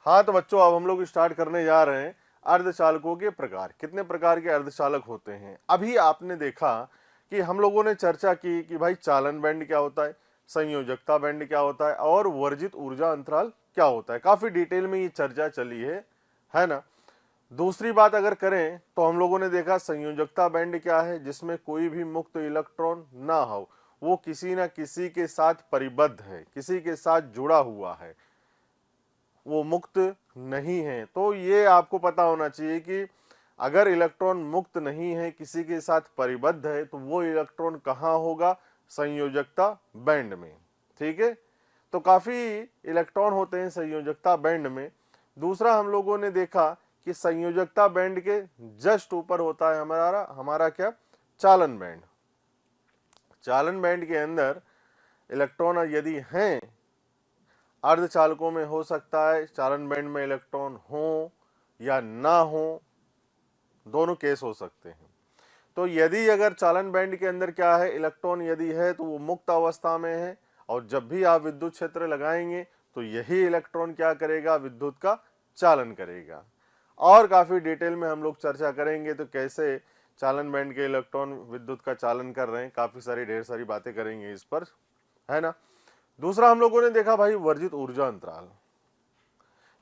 हाँ तो बच्चों, अब हम लोग स्टार्ट करने जा रहे हैं अर्धचालकों के प्रकार। कितने प्रकार के अर्धचालक होते हैं? अभी आपने देखा कि हम लोगों ने चर्चा की कि भाई चालन बैंड क्या होता है, संयोजकता बैंड क्या होता है और वर्जित ऊर्जा अंतराल क्या होता है। काफी डिटेल में ये चर्चा चली है ना। दूसरी बात अगर करें तो हम लोगों ने देखा संयोजकता बैंड क्या है, जिसमें कोई भी मुक्त इलेक्ट्रॉन ना हो, वो किसी ना किसी के साथ परिबद्ध है, किसी के साथ जुड़ा हुआ है, वो मुक्त नहीं है। तो ये आपको पता होना चाहिए कि अगर इलेक्ट्रॉन मुक्त नहीं है, किसी के साथ परिबद्ध है, तो वो इलेक्ट्रॉन कहाँ होगा? संयोजकता बैंड में। ठीक है, तो काफी इलेक्ट्रॉन होते हैं संयोजकता बैंड में। दूसरा हम लोगों ने देखा कि संयोजकता बैंड के जस्ट ऊपर होता है हमारा क्या? चालन बैंड। चालन बैंड के अंदर इलेक्ट्रॉन यदि हैं, अर्धचालकों में हो सकता है चालन बैंड में इलेक्ट्रॉन हो या ना हो, दोनों केस हो सकते हैं। तो यदि अगर चालन बैंड के अंदर क्या है, इलेक्ट्रॉन यदि है तो वो मुक्त अवस्था में है, और जब भी आप विद्युत क्षेत्र लगाएंगे तो यही इलेक्ट्रॉन क्या करेगा? विद्युत का चालन करेगा। और काफी डिटेल में हम लोग चर्चा करेंगे तो कैसे चालन बैंड के इलेक्ट्रॉन विद्युत का चालन कर रहे हैं, काफी सारी ढेर सारी बातें करेंगे इस पर, है ना। दूसरा हम लोगों ने देखा भाई वर्जित ऊर्जा अंतराल।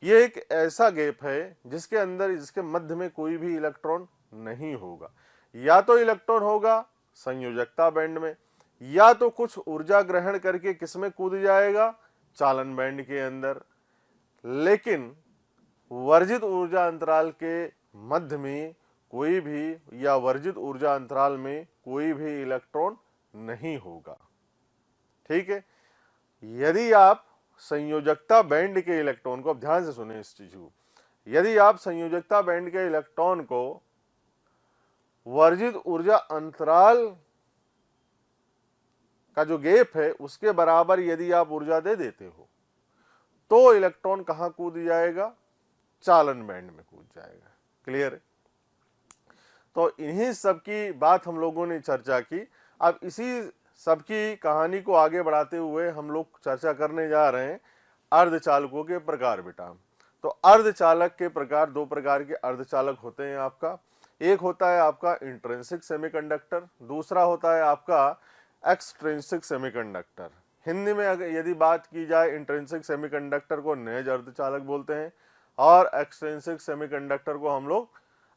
ये एक ऐसा गैप है जिसके अंदर, जिसके मध्य में कोई भी इलेक्ट्रॉन नहीं होगा। या तो इलेक्ट्रॉन होगा संयोजकता बैंड में, या तो कुछ ऊर्जा ग्रहण करके किसमें कूद जाएगा? चालन बैंड के अंदर। लेकिन वर्जित ऊर्जा अंतराल के मध्य में कोई भी, या वर्जित ऊर्जा अंतराल में कोई भी इलेक्ट्रॉन नहीं होगा। ठीक है, यदि आप संयोजकता बैंड के इलेक्ट्रॉन को, अब ध्यान से सुने इस चीज को, यदि आप संयोजकता बैंड के इलेक्ट्रॉन को वर्जित ऊर्जा अंतराल का जो गैप है उसके बराबर यदि आप ऊर्जा दे देते हो, तो इलेक्ट्रॉन कहां कूद जाएगा? चालन बैंड में कूद जाएगा। क्लियर है? तो इन्हीं सब की बात हम लोगों ने चर्चा की। अब इसी सबकी कहानी को आगे बढ़ाते हुए हम लोग चर्चा करने जा रहे हैं अर्धचालकों के प्रकार। बेटा, तो अर्धचालक के प्रकार, दो प्रकार के अर्धचालक होते हैं आपका। एक होता है आपका इंट्रिंसिक सेमीकंडक्टर, दूसरा होता है आपका एक्सट्रिंसिक सेमीकंडक्टर। हिंदी में अगर यदि बात की जाए, इंट्रिंसिक सेमीकंडक्टर को नेज अर्धचालक बोलते हैं, और एक्सट्रिंसिक सेमीकंडक्टर को हम लोग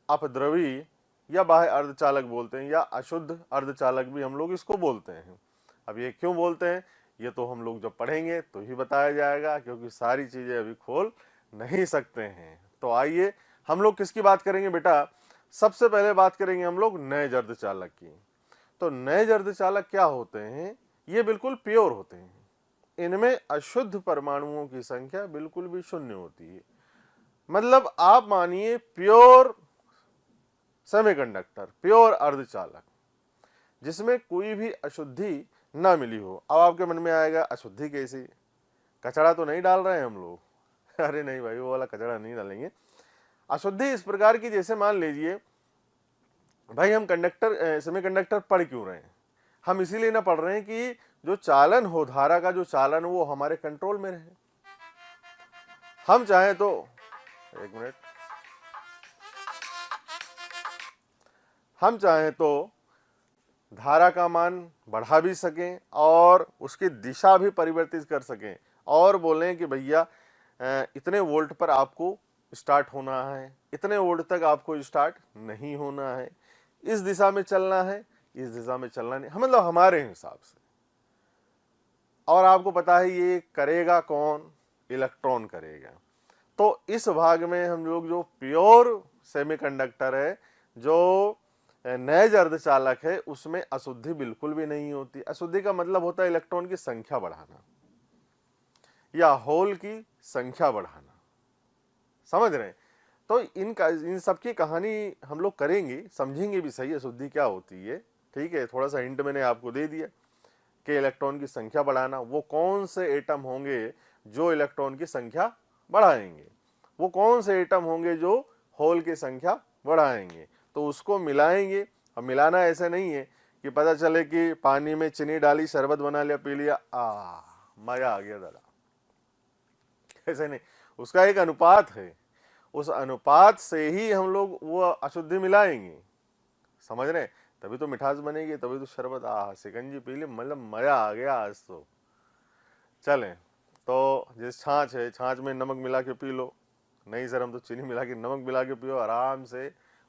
अपद्रवी या बाह्य अर्धचालक बोलते हैं, या अशुद्ध अर्धचालक भी हम लोग इसको बोलते हैं। अब ये क्यों बोलते हैं, ये तो हम लोग जब पढ़ेंगे तो ही बताया जाएगा, क्योंकि सारी चीजें अभी खोल नहीं सकते हैं। तो आइए हम लोग किसकी बात करेंगे बेटा? सबसे पहले बात करेंगे हम लोग नेज अर्धचालक की। तो नेज अर्धचालक क्या होते हैं? ये बिल्कुल प्योर होते हैं, इनमें अशुद्ध परमाणुओं की संख्या बिल्कुल भी शून्य होती है। मतलब आप मानिए प्योर सेमीकंडक्टर, प्योर अर्धचालक, जिसमें कोई भी अशुद्धि ना मिली हो। अब आपके मन में आएगा अशुद्धि कैसी? कचरा तो नहीं डाल रहे हैं हम लोग? अरे नहीं भाई, वो वाला कचरा नहीं डालेंगे। अशुद्धि इस प्रकार की, जैसे मान लीजिए भाई हम सेमीकंडक्टर पढ़ क्यों रहे हैं? हम इसीलिए ना पढ़ रहे हैं कि जो चालन हो, धारा का जो चालन, वो हमारे कंट्रोल में रहे। हम चाहे तो, एक मिनट, हम चाहे तो धारा का मान बढ़ा भी सकें और उसकी दिशा भी परिवर्तित कर सकें, और बोलें कि भैया इतने वोल्ट पर आपको स्टार्ट होना है, इतने वोल्ट तक आपको स्टार्ट नहीं होना है, इस दिशा में चलना है, इस दिशा में चलना नहीं, मतलब हमारे हिसाब से। और आपको पता है ये करेगा कौन? इलेक्ट्रॉन करेगा। तो इस भाग में हम लोग जो प्योर सेमीकंडक्टर है, जो नेज अर्धचालक है, उसमें अशुद्धि बिल्कुल भी नहीं होती। अशुद्धि का मतलब होता है इलेक्ट्रॉन की संख्या बढ़ाना या होल की संख्या बढ़ाना। समझ रहे हैं? तो इन सब की कहानी हम लोग करेंगे, समझेंगे भी सही अशुद्धि क्या होती है। ठीक है, थोड़ा सा हिंट मैंने आपको दे दिया कि इलेक्ट्रॉन की संख्या बढ़ाना, वो कौन से एटम होंगे जो इलेक्ट्रॉन की संख्या बढ़ाएंगे, वो कौन से एटम होंगे जो होल की संख्या बढ़ाएंगे, तो उसको मिलाएंगे। अब मिलाना ऐसे नहीं है कि पता चले कि पानी में चीनी डाली, शरबत बना लिया, पी लिया, मजा आ गया दादा। ऐसे नहीं, उसका एक अनुपात है, उस अनुपात से ही हम लोग वो अशुद्धि मिलाएंगे, समझ रहे? तभी तो मिठास बनेगी, तभी तो शरबत, शिकंजी पी ली, मतलब मजा आ गया आज तो। चलें, तो जैसे छाछ है, छाछ में नमक मिला के पी लो, नहीं सर हम तो चीनी मिला के, नमक मिला के पियो आराम से।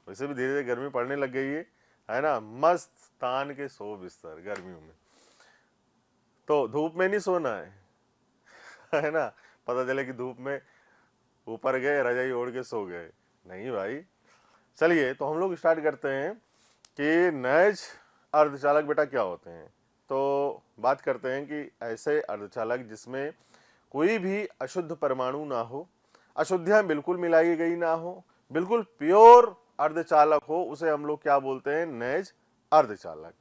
वैसे भी धीरे धीरे गर्मी पड़ने लग गई है ना, मस्त तान के सो बिस्तर गर्मियों में। तो धूप में नहीं सोना है ना, पता चले कि धूप में ऊपर गए, रजाई ओढ़ के सो गए, नहीं भाई। चलिए, तो हम लोग स्टार्ट करते हैं कि नैज अर्धचालक बेटा क्या होते हैं। तो बात करते हैं कि ऐसे अर्धचालक जिसमें कोई भी अशुद्ध परमाणु ना हो, अशुद्धियां बिल्कुल मिलाई गई ना हो, बिल्कुल प्योर अर्धचालक हो, उसे हम लोग क्या बोलते हैं? नैज अर्धचालक।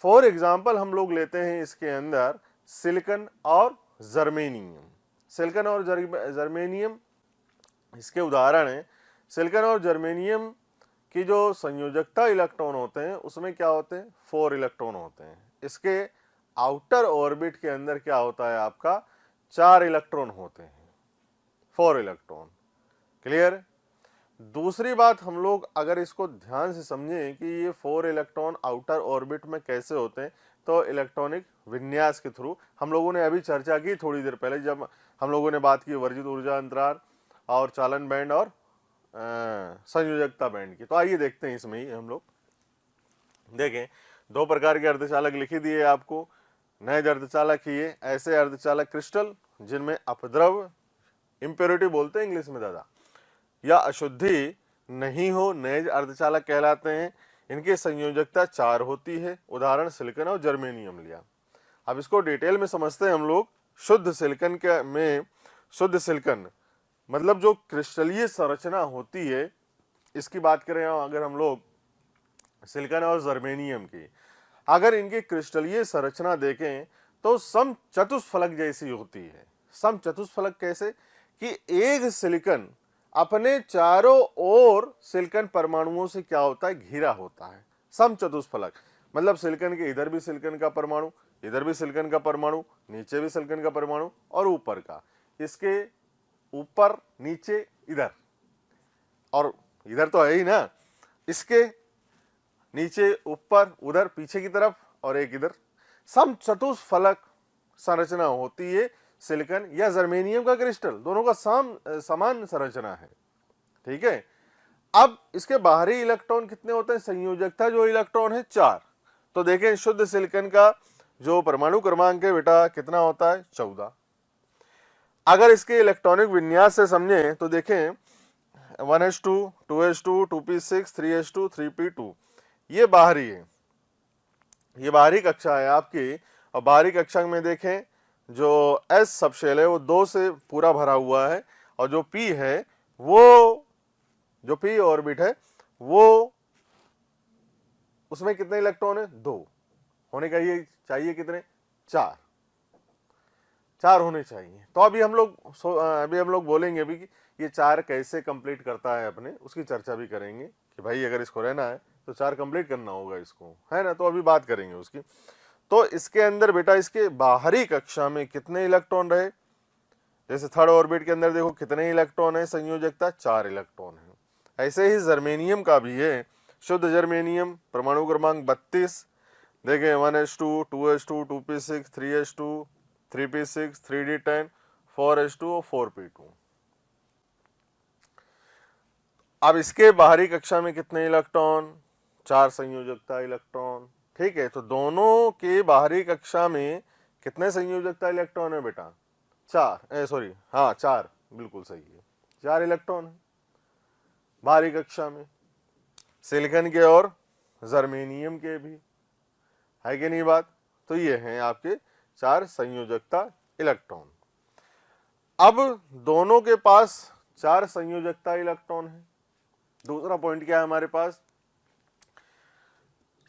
फॉर एग्जाम्पल हम लोग लेते हैं इसके अंदर सिलिकन और जर्मेनियम। सिलिकन और जर्मेनियम इसके उदाहरण हैं। सिलिकन और जर्मेनियम की जो संयोजकता इलेक्ट्रॉन होते हैं उसमें क्या होते हैं? 4 इलेक्ट्रॉन होते हैं। इसके आउटर ऑर्बिट के अंदर क्या होता है आपका? 4 इलेक्ट्रॉन होते हैं, 4 इलेक्ट्रॉन। क्लियर? दूसरी बात, हम लोग अगर इसको ध्यान से समझें कि ये 4 इलेक्ट्रॉन आउटर ऑर्बिट में कैसे होते हैं, तो इलेक्ट्रॉनिक विन्यास के थ्रू हम लोगों ने अभी चर्चा की थोड़ी देर पहले, जब हम लोगों ने बात की वर्जित ऊर्जा अंतराल और चालन बैंड और संयोजकता बैंड की। तो आइए देखते हैं, इसमें ही हम लोग देखें। 2 प्रकार के अर्धचालक लिखी दिए आपको। नैज अर्धचालक ही है, ऐसे अर्धचालक क्रिस्टल जिनमें अपद्रव, इम्प्योरिटी बोलते हैं इंग्लिश में दादा, या अशुद्धि नहीं हो, नैज अर्धचालक कहलाते हैं। इनकी संयोजकता 4 होती है। उदाहरण सिलिकन और जर्मेनियम लिया। अब इसको डिटेल में समझते हैं हम लोग। शुद्ध सिलिकन के में, शुद्ध सिलिकन मतलब जो क्रिस्टलीय संरचना होती है, इसकी बात करें अगर हम लोग सिलिकन और जर्मेनियम की, अगर इनकी क्रिस्टलीय संरचना देखें तो समचतुष्फलक जैसी होती है। समचतुष्फलक कैसे? कि एक सिलिकन अपने चारों ओर सिलिकन परमाणुओं से क्या होता है? घिरा होता है। समचतुष्फलक मतलब सिलिकन के इधर भी सिलिकन का परमाणु, इधर भी सिलिकन का परमाणु, नीचे भी सिलिकन का परमाणु और ऊपर का, इसके ऊपर नीचे इधर, और इधर तो है ही ना, इसके नीचे ऊपर उधर पीछे की तरफ और एक इधर, समचतुष्फलक संरचना होती है सिलिकन या जर्मेनियम का क्रिस्टल। दोनों का समान संरचना है, ठीक है। अब इसके बाहरी इलेक्ट्रॉन कितने होते हैं? संयोजकता जो इलेक्ट्रॉन है 4। तो देखें शुद्ध सिलिकन का जो परमाणु क्रमांक है बेटा कितना होता है? 14। अगर इसके इलेक्ट्रॉनिक विन्यास से समझें तो देखें 1s2, 2s2, 2p6, 3s2, 3p2, ये बाहरी है, ये बाहरी कक्षा है आपकी। और बाहरी कक्षा में देखें जो S सबशेल है वो 2 से पूरा भरा हुआ है, और जो P है वो, जो P ऑर्बिट है वो, उसमें कितने इलेक्ट्रॉन है? 2 होने का ये चाहिए कितने? 4 होने चाहिए। तो अभी हम लोग बोलेंगे भी कि ये 4 कैसे कंप्लीट करता है अपने, उसकी चर्चा भी करेंगे कि भाई अगर इसको रहना है तो 4 कंप्लीट करना होगा इसको, है ना। तो अभी बात करेंगे उसकी। तो इसके अंदर बेटा इसके बाहरी कक्षा में कितने इलेक्ट्रॉन रहे? जैसे थर्ड ऑर्बिट के अंदर देखो कितने इलेक्ट्रॉन है, संयोजकता 4 इलेक्ट्रॉन है। ऐसे ही जर्मेनियम का भी है। शुद्ध जर्मेनियम परमाणु क्रमांक 32, देखें 1s2, 2s2, 2p6, 3s2, 3p6, 3d10, 4s2 और 4p2। अब इसके बाहरी कक्षा में कितने इलेक्ट्रॉन? 4 संयोजकता इलेक्ट्रॉन, ठीक है। तो दोनों के बाहरी कक्षा में कितने संयोजकता इलेक्ट्रॉन है बेटा? 4, बिल्कुल सही है, 4 इलेक्ट्रॉन है बाहरी कक्षा में, सिलिकन के और जर्मेनियम के भी, है कि नहीं बात। तो ये हैं आपके 4 संयोजकता इलेक्ट्रॉन। अब दोनों के पास 4 संयोजकता इलेक्ट्रॉन है। दूसरा पॉइंट क्या है हमारे पास?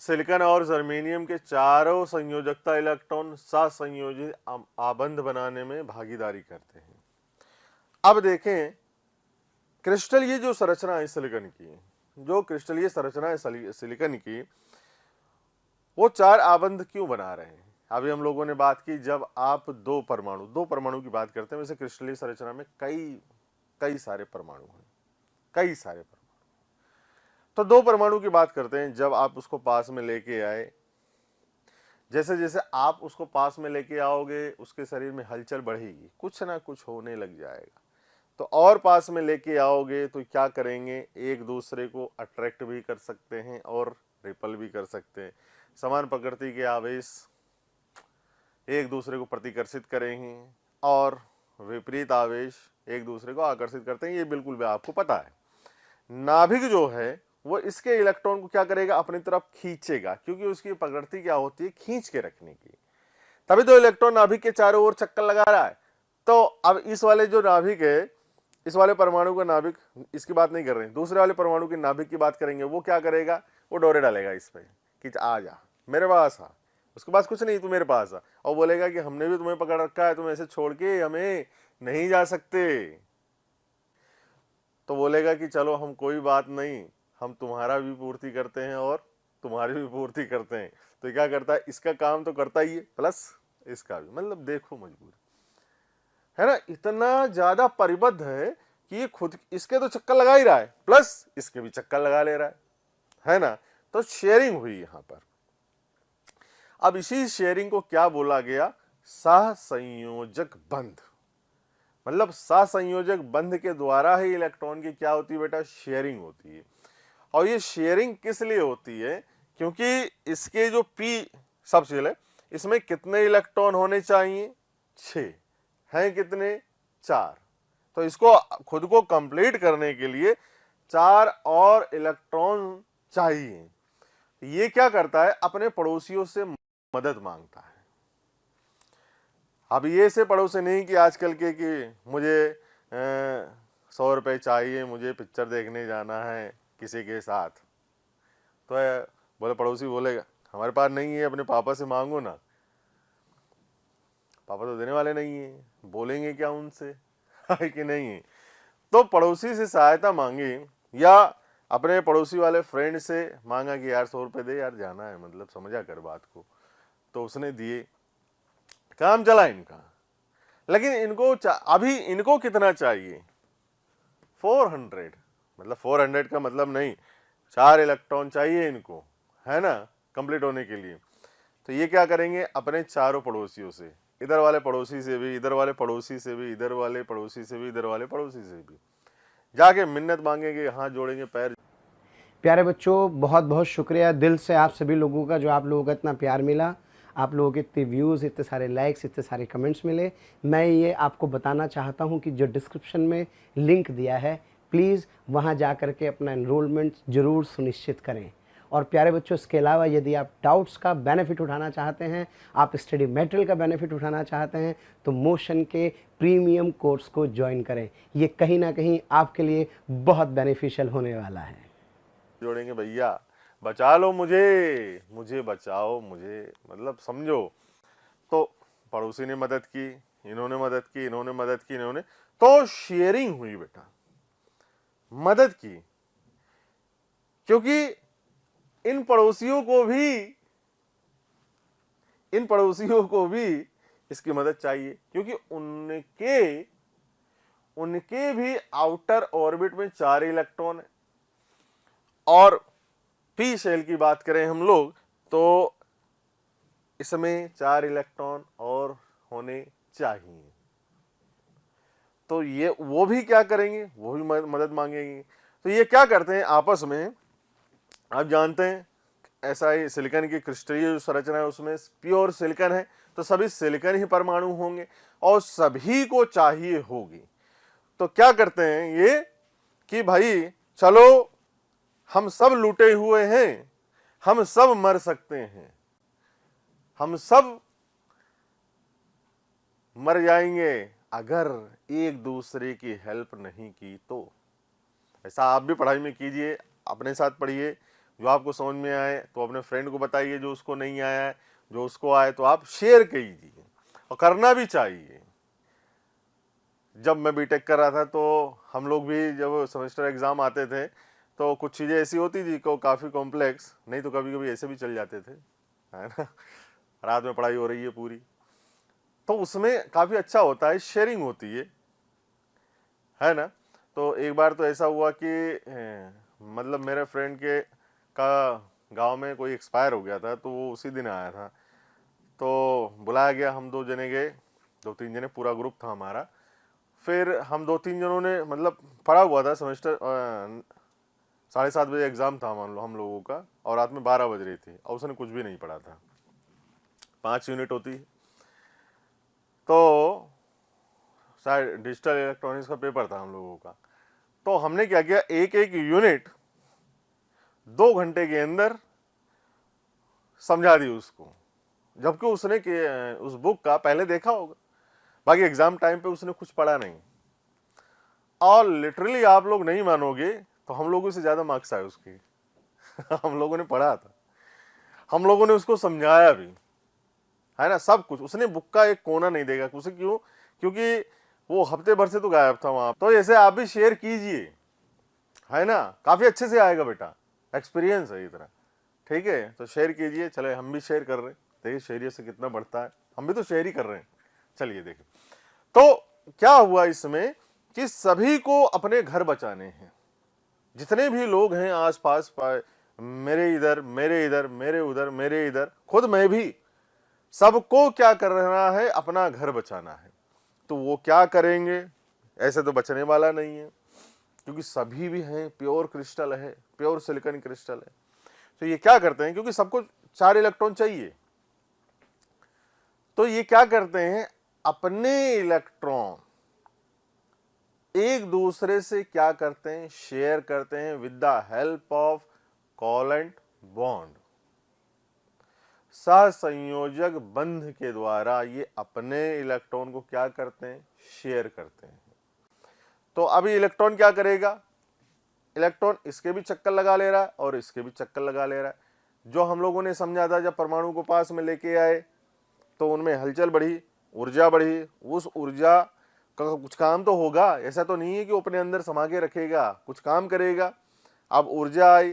सिलिकन और जर्मेनियम के चारों संयोजकता इलेक्ट्रॉन ससंयोजित आबंध बनाने में भागीदारी करते हैं। अब देखें क्रिस्टल, ये जो संरचना है सिलिकन की, जो क्रिस्टलीय संरचना है सिलिकन की, वो 4 आबंध क्यों बना रहे हैं? अभी हम लोगों ने बात की, जब आप दो परमाणु की बात करते हैं, वैसे क्रिस्टलीय संरचना में कई सारे परमाणु हैं, कई सारे परमाणु। तो 2 परमाणु की बात करते हैं, जब आप उसको पास में लेके आए, जैसे जैसे आप उसको पास में लेके आओगे उसके शरीर में हलचल बढ़ेगी, कुछ ना कुछ होने लग जाएगा। तो और पास में लेके आओगे तो क्या करेंगे, एक दूसरे को अट्रैक्ट भी कर सकते हैं और रिपल भी कर सकते हैं। समान प्रकृति के आवेश एक दूसरे को प्रतिकर्षित करेंगे और विपरीत आवेश एक दूसरे को आकर्षित करते हैं, ये बिल्कुल भी आपको पता है। नाभिक जो है वो इसके इलेक्ट्रॉन को क्या करेगा, अपनी तरफ खींचेगा, क्योंकि उसकी प्रकृति क्या होती है, खींच के रखने की। तभी तो इलेक्ट्रॉन नाभिक के चारों ओर चक्कर लगा रहा है। तो अब इस वाले जो नाभिक है, इस वाले परमाणु का नाभिक, इसकी बात नहीं कर रहे हैं, दूसरे वाले परमाणु के नाभिक की बात करेंगे। वो क्या करेगा, वो डोरे डालेगा इस पे कि आ जा मेरे पास आ, उसके पास कुछ नहीं, तू मेरे पास आ, और बोलेगा कि हमने भी तुम्हें पकड़ रखा है, तुम ऐसे छोड़ के हमें नहीं जा सकते। तो बोलेगा कि चलो हम, कोई बात नहीं, हम तुम्हारा भी पूर्ति करते हैं और तुम्हारी भी पूर्ति करते हैं। तो क्या करता है, इसका काम तो करता ही है प्लस इसका भी, मतलब देखो मजबूर है ना, इतना ज्यादा परिबद्ध है कि ये खुद इसके तो चक्कर लगा ही रहा है, प्लस इसके भी चक्कर लगा ले रहा है ना। तो शेयरिंग हुई यहां पर। अब इसी शेयरिंग को क्या बोला गया, सहसंयोजक बंध। मतलब सहसंयोजक बंध के द्वारा ही इलेक्ट्रॉन की क्या होती है बेटा, शेयरिंग होती है। और ये शेयरिंग किस लिए होती है, क्योंकि इसके जो पी सब शेल है, इसमें कितने इलेक्ट्रॉन होने चाहिए, 6 हैं, कितने, 4। तो इसको खुद को कंप्लीट करने के लिए 4 और इलेक्ट्रॉन चाहिए। ये क्या करता है, अपने पड़ोसियों से मदद मांगता है। अब ये से पड़ोसी नहीं कि आजकल के कि मुझे 100 रुपये चाहिए, मुझे पिक्चर देखने जाना है किसी के साथ, तो बोले, पड़ोसी बोलेगा हमारे पास नहीं है, अपने पापा से मांगो ना। पापा तो देने वाले नहीं है, बोलेंगे क्या उनसे, है कि नहीं। तो पड़ोसी से सहायता मांगी, या अपने पड़ोसी वाले फ्रेंड से मांगा कि यार 100 रुपये दे यार, जाना है, मतलब समझा कर बात को। तो उसने दिए, काम चला इनका। लेकिन इनको अभी इनको कितना चाहिए, 400। मतलब 400 का मतलब नहीं, 4 इलेक्ट्रॉन चाहिए इनको, है ना, कंप्लीट होने के लिए। तो ये क्या करेंगे, अपने चारों पड़ोसियों से, इधर वाले पड़ोसी से भी, इधर वाले पड़ोसी से भी, इधर वाले पड़ोसी से भी, इधर वाले पड़ोसी से भी जाके मिन्नत मांगेंगे, हाथ जोड़ेंगे, पैर। प्यारे बच्चों, बहुत बहुत शुक्रिया दिल से आप सभी लोगों का, जो आप लोगों का इतना प्यार मिला, आप लोगों के इतने व्यूज़, इतने सारे लाइक्स, इतने सारे कमेंट्स मिले। मैं ये आपको बताना चाहता हूँ कि जो डिस्क्रिप्शन में लिंक दिया है, प्लीज़ वहाँ जा कर के अपना एनरोलमेंट ज़रूर सुनिश्चित करें। और प्यारे बच्चों, इसके अलावा यदि आप डाउट्स का बेनिफिट उठाना चाहते हैं, आप स्टडी मटेरियल का बेनिफिट उठाना चाहते हैं, तो मोशन के प्रीमियम कोर्स को ज्वाइन करें। ये कहीं ना कहीं आपके लिए बहुत बेनिफिशियल होने वाला है। जोड़ेंगे, भैया बचा लो मुझे, मुझे बचाओ मुझे, मतलब समझो। तो पड़ोसी ने मदद की, इन्होंने मदद की, इन्होंने मदद की, इन्होंने, तो शेयरिंग हुई बेटा, मदद की। क्योंकि इन पड़ोसियों को भी इसकी मदद चाहिए, क्योंकि उनके भी आउटर ऑर्बिट में 4 इलेक्ट्रॉन है। और पी शेल की बात करें हम लोग, तो इसमें 4 इलेक्ट्रॉन और होने चाहिए। तो ये वो भी क्या करेंगे, वो भी मदद मांगेंगे। तो ये क्या करते हैं आपस में, आप जानते हैं ऐसा ही सिलिकॉन की क्रिस्टलीय जो संरचना है उसमें प्योर सिलिकॉन है, तो सभी सिलिकॉन ही परमाणु होंगे और सभी को चाहिए होगी। तो क्या करते हैं ये कि भाई चलो, हम सब लूटे हुए हैं, हम सब मर सकते हैं, हम सब मर जाएंगे अगर एक दूसरे की हेल्प नहीं की तो। ऐसा आप भी पढ़ाई में कीजिए, अपने साथ पढ़िए, जो आपको समझ में आए तो अपने फ्रेंड को बताइए, जो उसको नहीं आया है, जो उसको आए तो आप शेयर कीजिए, और करना भी चाहिए। जब मैं बीटेक कर रहा था तो हम लोग भी जब सेमेस्टर एग्जाम आते थे तो कुछ चीज़ें ऐसी होती थी को काफ़ी कॉम्प्लेक्स, नहीं तो कभी कभी ऐसे भी चल जाते थे, है ना, रात में पढ़ाई हो रही है पूरी, तो उसमें काफी अच्छा होता है, शेयरिंग होती है ना। तो एक बार तो ऐसा हुआ कि मतलब मेरे फ्रेंड के का गांव में कोई एक्सपायर हो गया था, तो वो उसी दिन आया था, तो बुलाया गया, हम 2 जने गए, 2-3 जने पूरा ग्रुप था हमारा। फिर हम 2-3 जनों ने मतलब पढ़ा हुआ था, सेमेस्टर 7:30 बजे एग्जाम था हम लोगों का, और रात में 12 बज रही थी, और उसने कुछ भी नहीं पढ़ा था। 5 यूनिट होती है, तो शायद डिजिटल इलेक्ट्रॉनिक्स का पेपर था हम लोगों का। तो हमने क्या किया, एक एक यूनिट 2 घंटे के अंदर समझा दी उसको, जबकि उसने उस बुक का पहले देखा होगा, बाकी एग्जाम टाइम पे उसने कुछ पढ़ा नहीं। और लिटरली आप लोग नहीं मानोगे, तो हम लोगों से ज्यादा मार्क्स आए उसके। हम लोगों ने पढ़ा था, हम लोगों ने उसको समझाया भी, है ना, सब कुछ। उसने बुक का एक कोना नहीं देगा उसे, क्यों? क्योंकि वो हफ्ते भर से तो गायब था वहां। तो ऐसे आप भी शेयर कीजिए, है ना, काफी अच्छे से आएगा बेटा, एक्सपीरियंस है इतना, ठीक है। तो शेयर कीजिए, चले हम भी शेयर कर रहे हैं, देखिए शेयरियत से कितना बढ़ता है, हम भी तो शेयर ही कर रहे हैं। चलिए देखिए, तो क्या हुआ इसमें कि सभी को अपने घर बचाने हैं, जितने भी लोग हैं आसपास, मेरे इधर, मेरे इधर, मेरे उधर, मेरे इधर, खुद मैं भी, सबको क्या करना है, अपना घर बचाना है। तो वो क्या करेंगे, ऐसे तो बचने वाला नहीं है, क्योंकि सभी भी हैं, प्योर क्रिस्टल है, प्योर सिलिकॉन क्रिस्टल है। तो ये क्या करते हैं, क्योंकि सबको 4 इलेक्ट्रॉन चाहिए, तो ये क्या करते हैं, अपने इलेक्ट्रॉन एक दूसरे से क्या करते हैं, शेयर करते हैं with the help of covalent bond. सहसंयोजक बंध के द्वारा ये अपने इलेक्ट्रॉन को क्या करते हैं, शेयर करते हैं। तो अभी इलेक्ट्रॉन क्या करेगा, इलेक्ट्रॉन इसके भी चक्कर लगा ले रहा है और इसके भी चक्कर लगा ले रहा है। जो हम लोगों ने समझा था, जब परमाणु को पास में लेके आए तो उनमें हलचल बढ़ी, ऊर्जा बढ़ी, उस ऊर्जा का कुछ काम तो होगा, ऐसा तो नहीं है कि वो अपने अंदर समा के रखेगा, कुछ काम करेगा। अब ऊर्जा आई,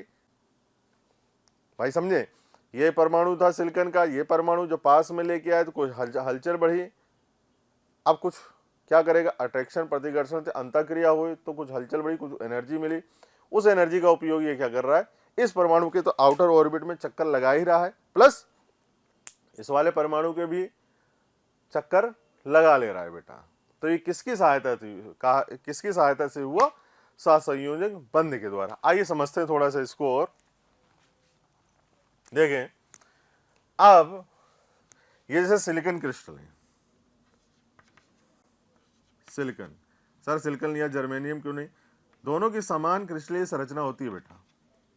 भाई समझे, ये परमाणु था सिलिकॉन का, ये परमाणु जो पास में लेके आए तो कुछ हलचल बढ़ी। अब कुछ क्या करेगा, अट्रैक्शन प्रतिकर्षण से अंतःक्रिया हुई तो कुछ हलचल बढ़ी, कुछ एनर्जी मिली। उस एनर्जी का उपयोग ये क्या कर रहा है, इस परमाणु के तो आउटर ऑर्बिट में चक्कर लगा ही रहा है, प्लस इस वाले परमाणु के भी चक्कर लगा ले रहा है बेटा। तो ये किसकी सहायता थी, किसकी सहायता से हुआ, सहसंयोजक बंध के द्वारा। आइए समझते हैं थोड़ा सा इसको और देखें। अब ये जैसे सिलिकॉन क्रिस्टल है, सिलिकॉन, सर सिलिकॉन या जर्मेनियम क्यों नहीं, दोनों की समान क्रिस्टलीय संरचना होती है बेटा।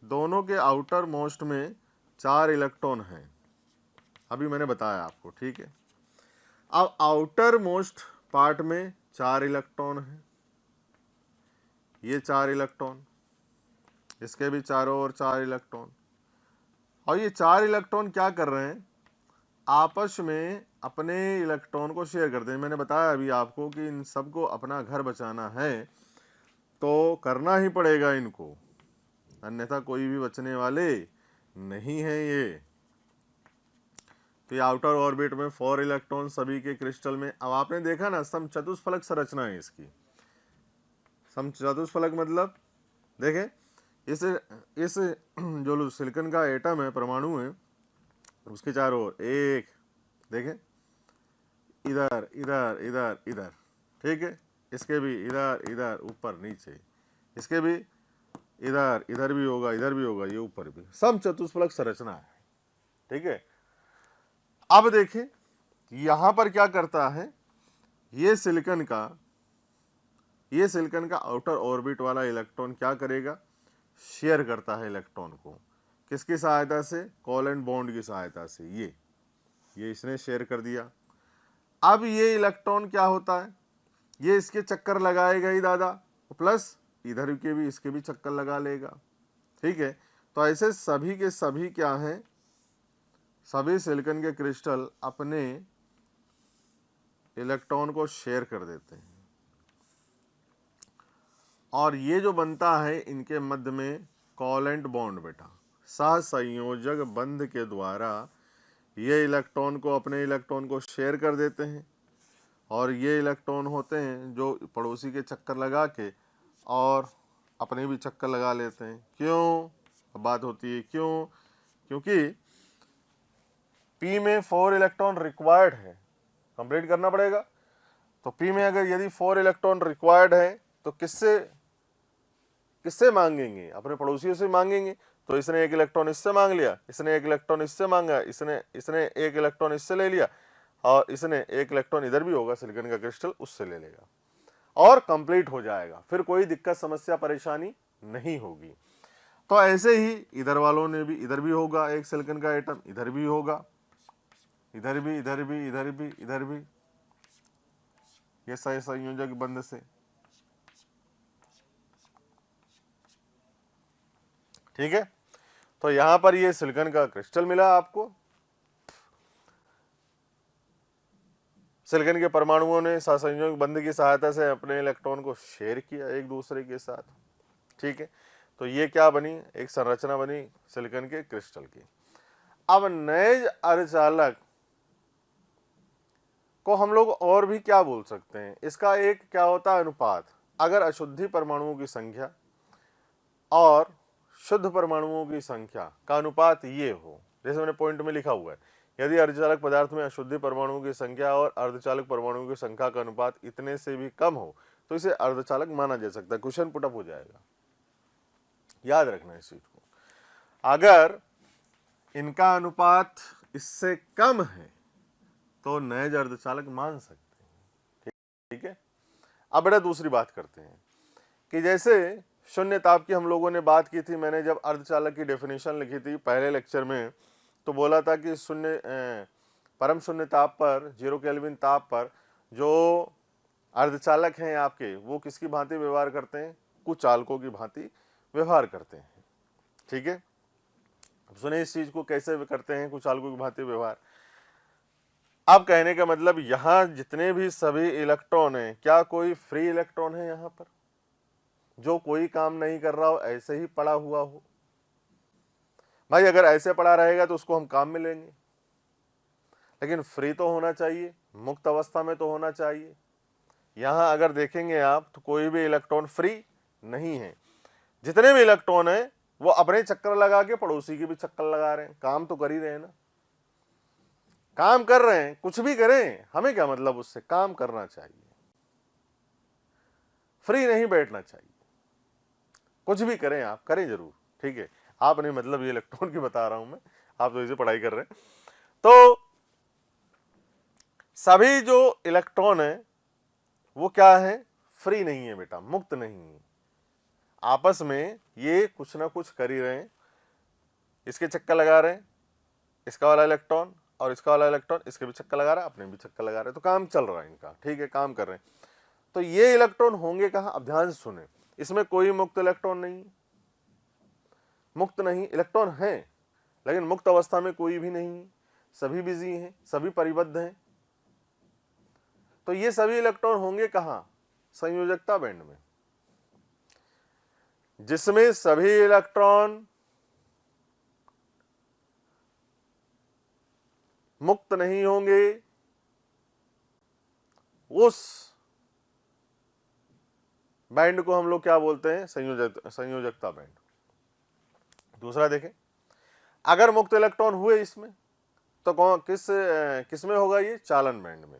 दोनों के आउटर मोस्ट में 4 इलेक्ट्रॉन हैं, अभी मैंने बताया आपको, ठीक है। अब आउटर मोस्ट पार्ट में 4 इलेक्ट्रॉन हैं, ये 4 इलेक्ट्रॉन, इसके भी चारों ओर 4 इलेक्ट्रॉन, और ये 4 इलेक्ट्रॉन क्या कर रहे हैं, आपस में अपने इलेक्ट्रॉन को शेयर करते हैं। मैंने बताया अभी आपको कि इन सबको अपना घर बचाना है, तो करना ही पड़ेगा इनको, अन्यथा कोई भी बचने वाले नहीं है ये। तो ये आउटर ऑर्बिट में 4 इलेक्ट्रॉन सभी के क्रिस्टल में। अब आपने देखा ना, समचतुष्फलक संरचना है इसकी। समचतुष्फलक मतलब देखें, इस जो सिलिकॉन का एटम है, परमाणु है, उसके चारों ओर एक, देखें, इधर इधर इधर इधर, ठीक है, इसके भी इधर इधर ऊपर नीचे, इसके भी इधर इधर भी होगा, इधर भी होगा, ये ऊपर भी, समचतुष्फलक संरचना है, ठीक है। अब देखें यहां पर क्या करता है, ये सिलिकॉन का आउटर ऑर्बिट वाला इलेक्ट्रॉन क्या करेगा, शेयर करता है इलेक्ट्रॉन को, किसकी सहायता से, कोवेलेंट बॉन्ड की सहायता से। ये इसने शेयर कर दिया। अब ये इलेक्ट्रॉन क्या होता है, ये इसके चक्कर लगाएगा ही दादा, प्लस इधर के भी, इसके भी चक्कर लगा लेगा, ठीक है। तो ऐसे सभी के सभी क्या हैं, सभी सिलिकॉन के क्रिस्टल अपने इलेक्ट्रॉन को शेयर कर देते हैं, और ये जो बनता है इनके मध्य में कोवेलेंट बॉन्ड बेटा, सहसंयोजक बंध के द्वारा ये इलेक्ट्रॉन को अपने इलेक्ट्रॉन को शेयर कर देते हैं, और ये इलेक्ट्रॉन होते हैं जो पड़ोसी के चक्कर लगा के और अपने भी चक्कर लगा लेते हैं। क्यों? अब बात होती है क्यों? क्योंकि P में 4 इलेक्ट्रॉन रिक्वायर्ड है, कंप्लीट करना पड़ेगा। तो P में अगर यदि 4 इलेक्ट्रॉन रिक्वायर्ड है तो किससे किससे मांगेंगे? अपने पड़ोसियों से मांगेंगे। तो इसने एक इलेक्ट्रॉन इससे मांग लिया, इसने एक इलेक्ट्रॉन इससे मांगा, इसने एक इलेक्ट्रॉन इससे ले लिया, और इसने एक इलेक्ट्रॉन इधर भी होगा सिलिकॉन का क्रिस्टल, उससे ले लेगा और कंप्लीट हो जाएगा। फिर कोई दिक्कत समस्या परेशानी नहीं होगी। तो ऐसे ही इधर वालों ने भी, इधर भी होगा एक सिलिकॉन का एटम, इधर भी होगा, इधर भी, इधर भी, इधर भी, इधर भी, ये सही संयोजक बंध से, ठीक है। तो यहां पर ये सिलिकॉन का क्रिस्टल मिला आपको। सिलिकॉन के परमाणुओं ने सहसंयोजक बंध की सहायता से अपने इलेक्ट्रॉन को शेयर किया एक दूसरे के साथ, ठीक है। तो ये क्या बनी? एक संरचना बनी सिलिकॉन के क्रिस्टल की। अब नए अर्धचालक को हम लोग और भी क्या बोल सकते हैं? इसका एक क्या होता है अनुपात। अगर अशुद्धि परमाणुओं की संख्या और शुद्ध परमाणुओं की संख्या का अनुपात ये हो, जैसे मैंने पॉइंट में लिखा हुआ है, यदि अर्धचालक पदार्थ में अशुद्धि परमाणुओं की संख्या और अर्धचालक परमाणुओं की संख्या का अनुपात इतने से भी कम हो तो इसे अर्धचालक माना जा सकता है। क्वेश्चन पुटअप हो जाएगा, याद रखना इस चीज को। अगर इनका अनुपात इससे कम है तो नए अर्धचालक मान सकते हैं, ठीक है। अब बेटा दूसरी बात करते हैं कि जैसे शून्य ताप की हम लोगों ने बात की थी। मैंने जब अर्धचालक की डेफिनेशन लिखी थी पहले लेक्चर में, तो बोला था कि परम शून्य ताप पर, 0 केल्विन ताप पर जो अर्धचालक हैं आपके, वो किसकी भांति व्यवहार करते हैं? कुचालकों की भांति व्यवहार करते हैं, ठीक है। अब सुने इस चीज को, कैसे करते हैं कुचालकों की भांति व्यवहार। अब कहने का मतलब यहां जितने भी सभी इलेक्ट्रॉन हैं, क्या कोई फ्री इलेक्ट्रॉन है यहां पर जो कोई काम नहीं कर रहा हो, ऐसे ही पड़ा हुआ हो? भाई अगर ऐसे पड़ा रहेगा तो उसको हम काम में लेंगे, लेकिन फ्री तो होना चाहिए, मुक्त अवस्था में तो होना चाहिए। यहां अगर देखेंगे आप तो कोई भी इलेक्ट्रॉन फ्री नहीं है। जितने भी इलेक्ट्रॉन हैं वो अपने चक्कर लगा के पड़ोसी की भी चक्कर लगा रहे हैं। काम तो कर ही रहे हैं ना, काम कर रहे हैं, कुछ भी करें हमें क्या मतलब उससे, काम करना चाहिए, फ्री नहीं बैठना चाहिए। कुछ भी करें आप, करें जरूर, ठीक है। आप नहीं, मतलब ये इलेक्ट्रॉन की बता रहा हूं मैं, आप तो इसे पढ़ाई कर रहे हैं। तो सभी जो इलेक्ट्रॉन है वो क्या है? फ्री नहीं है बेटा, मुक्त नहीं है। आपस में ये कुछ ना कुछ कर ही रहे हैं, इसके चक्कर लगा रहे हैं, इसका वाला इलेक्ट्रॉन और इसका वाला इलेक्ट्रॉन इसके भी चक्कर लगा रहा है, अपने भी चक्कर लगा रहे हैं, तो काम चल रहा है इनका, ठीक है, काम कर रहे हैं। तो ये इलेक्ट्रॉन होंगे कहां? अब ध्यान से सुने, इसमें कोई मुक्त इलेक्ट्रॉन नहीं, मुक्त नहीं, इलेक्ट्रॉन है लेकिन मुक्त अवस्था में कोई भी नहीं, सभी बिजी हैं, सभी परिबद्ध हैं। तो ये सभी इलेक्ट्रॉन होंगे कहां? संयोजकता बैंड में, जिसमें सभी इलेक्ट्रॉन मुक्त नहीं होंगे, उस बैंड को हम लोग क्या बोलते हैं? संयोजकता बैंड। दूसरा देखें, अगर मुक्त इलेक्ट्रॉन हुए इसमें तो कौन किस में होगा? ये चालन बैंड में।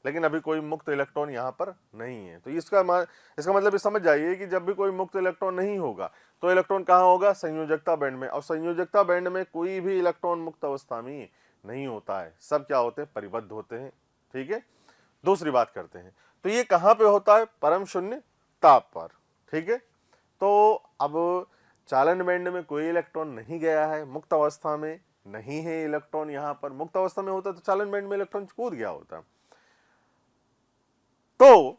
लेकिन अभी कोई मुक्त इलेक्ट्रॉन यहां पर नहीं है, तो इसका मतलब ये समझ जाइए कि जब भी कोई मुक्त इलेक्ट्रॉन नहीं होगा तो इलेक्ट्रॉन कहां होगा? संयोजकता बैंड में। और संयोजकता बैंड में कोई भी इलेक्ट्रॉन मुक्त अवस्था में नहीं होता है, सब क्या होते हैं? परिबद्ध होते हैं, ठीक है। दूसरी बात करते हैं, तो ये कहां पे होता है? परम शून्य ताप पर, ठीक है। तो अब चालन बैंड में कोई इलेक्ट्रॉन नहीं गया है, मुक्त अवस्था में नहीं है इलेक्ट्रॉन। यहां पर मुक्त अवस्था में होता तो चालन बैंड में इलेक्ट्रॉन कूद गया होता। तो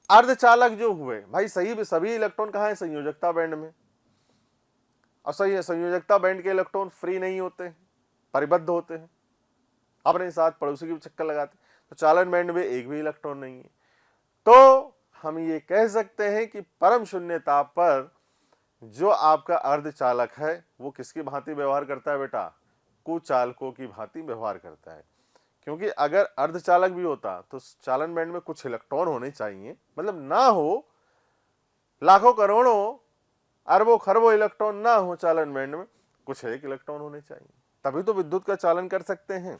अर्धचालक जो हुए भाई, सभी इलेक्ट्रॉन कहां है? संयोजकता बैंड में। और सही है, संयोजकता बैंड के इलेक्ट्रॉन फ्री नहीं होते हैं, परिबद्ध होते हैं, अपने साथ पड़ोसी की चक्कर लगाते। तो चालन बैंड में एक भी इलेक्ट्रॉन नहीं है। तो हम ये कह सकते हैं कि परम शून्य ताप पर जो आपका अर्धचालक है वो किसकी भांति व्यवहार करता है बेटा? कुचालकों की भांति व्यवहार करता है। क्योंकि अगर अर्धचालक भी होता तो चालन बैंड में कुछ इलेक्ट्रॉन होने चाहिए, मतलब ना हो, लाखों करोड़ों अरबों खरबों इलेक्ट्रॉन ना हो चालन बैंड में, कुछ एक इलेक्ट्रॉन होने चाहिए, तभी तो विद्युत का चालन कर सकते हैं।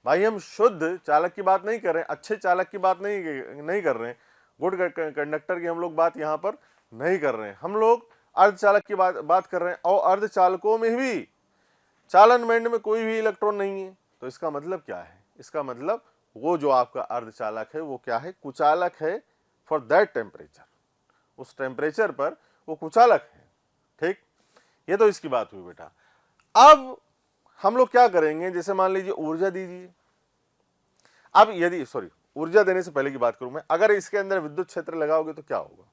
भाई हम शुद्ध चालक की बात नहीं कर रहे हैं, अच्छे चालक की बात नहीं कर रहे हैं, गुड कंडक्टर की हम लोग बात यहाँ पर नहीं कर रहे हैं, हम लोग अर्धचालक की बात कर रहे हैं। और अर्धचालकों में भी चालन बैंड में कोई भी इलेक्ट्रॉन नहीं है, तो इसका मतलब क्या है? इसका मतलब वो जो आपका अर्धचालक है वो क्या है? कुचालक है फॉर दैट टेम्परेचर, उस टेम्परेचर पर वो कुचालक है। ठीक, ये तो इसकी बात हुई बेटा। अब हम लोग क्या करेंगे, जैसे मान लीजिए ऊर्जा दीजिए। अब यदि ऊर्जा देने से पहले की बात करूं मैं, अगर इसके अंदर विद्युत क्षेत्र लगाओगे तो क्या होगा?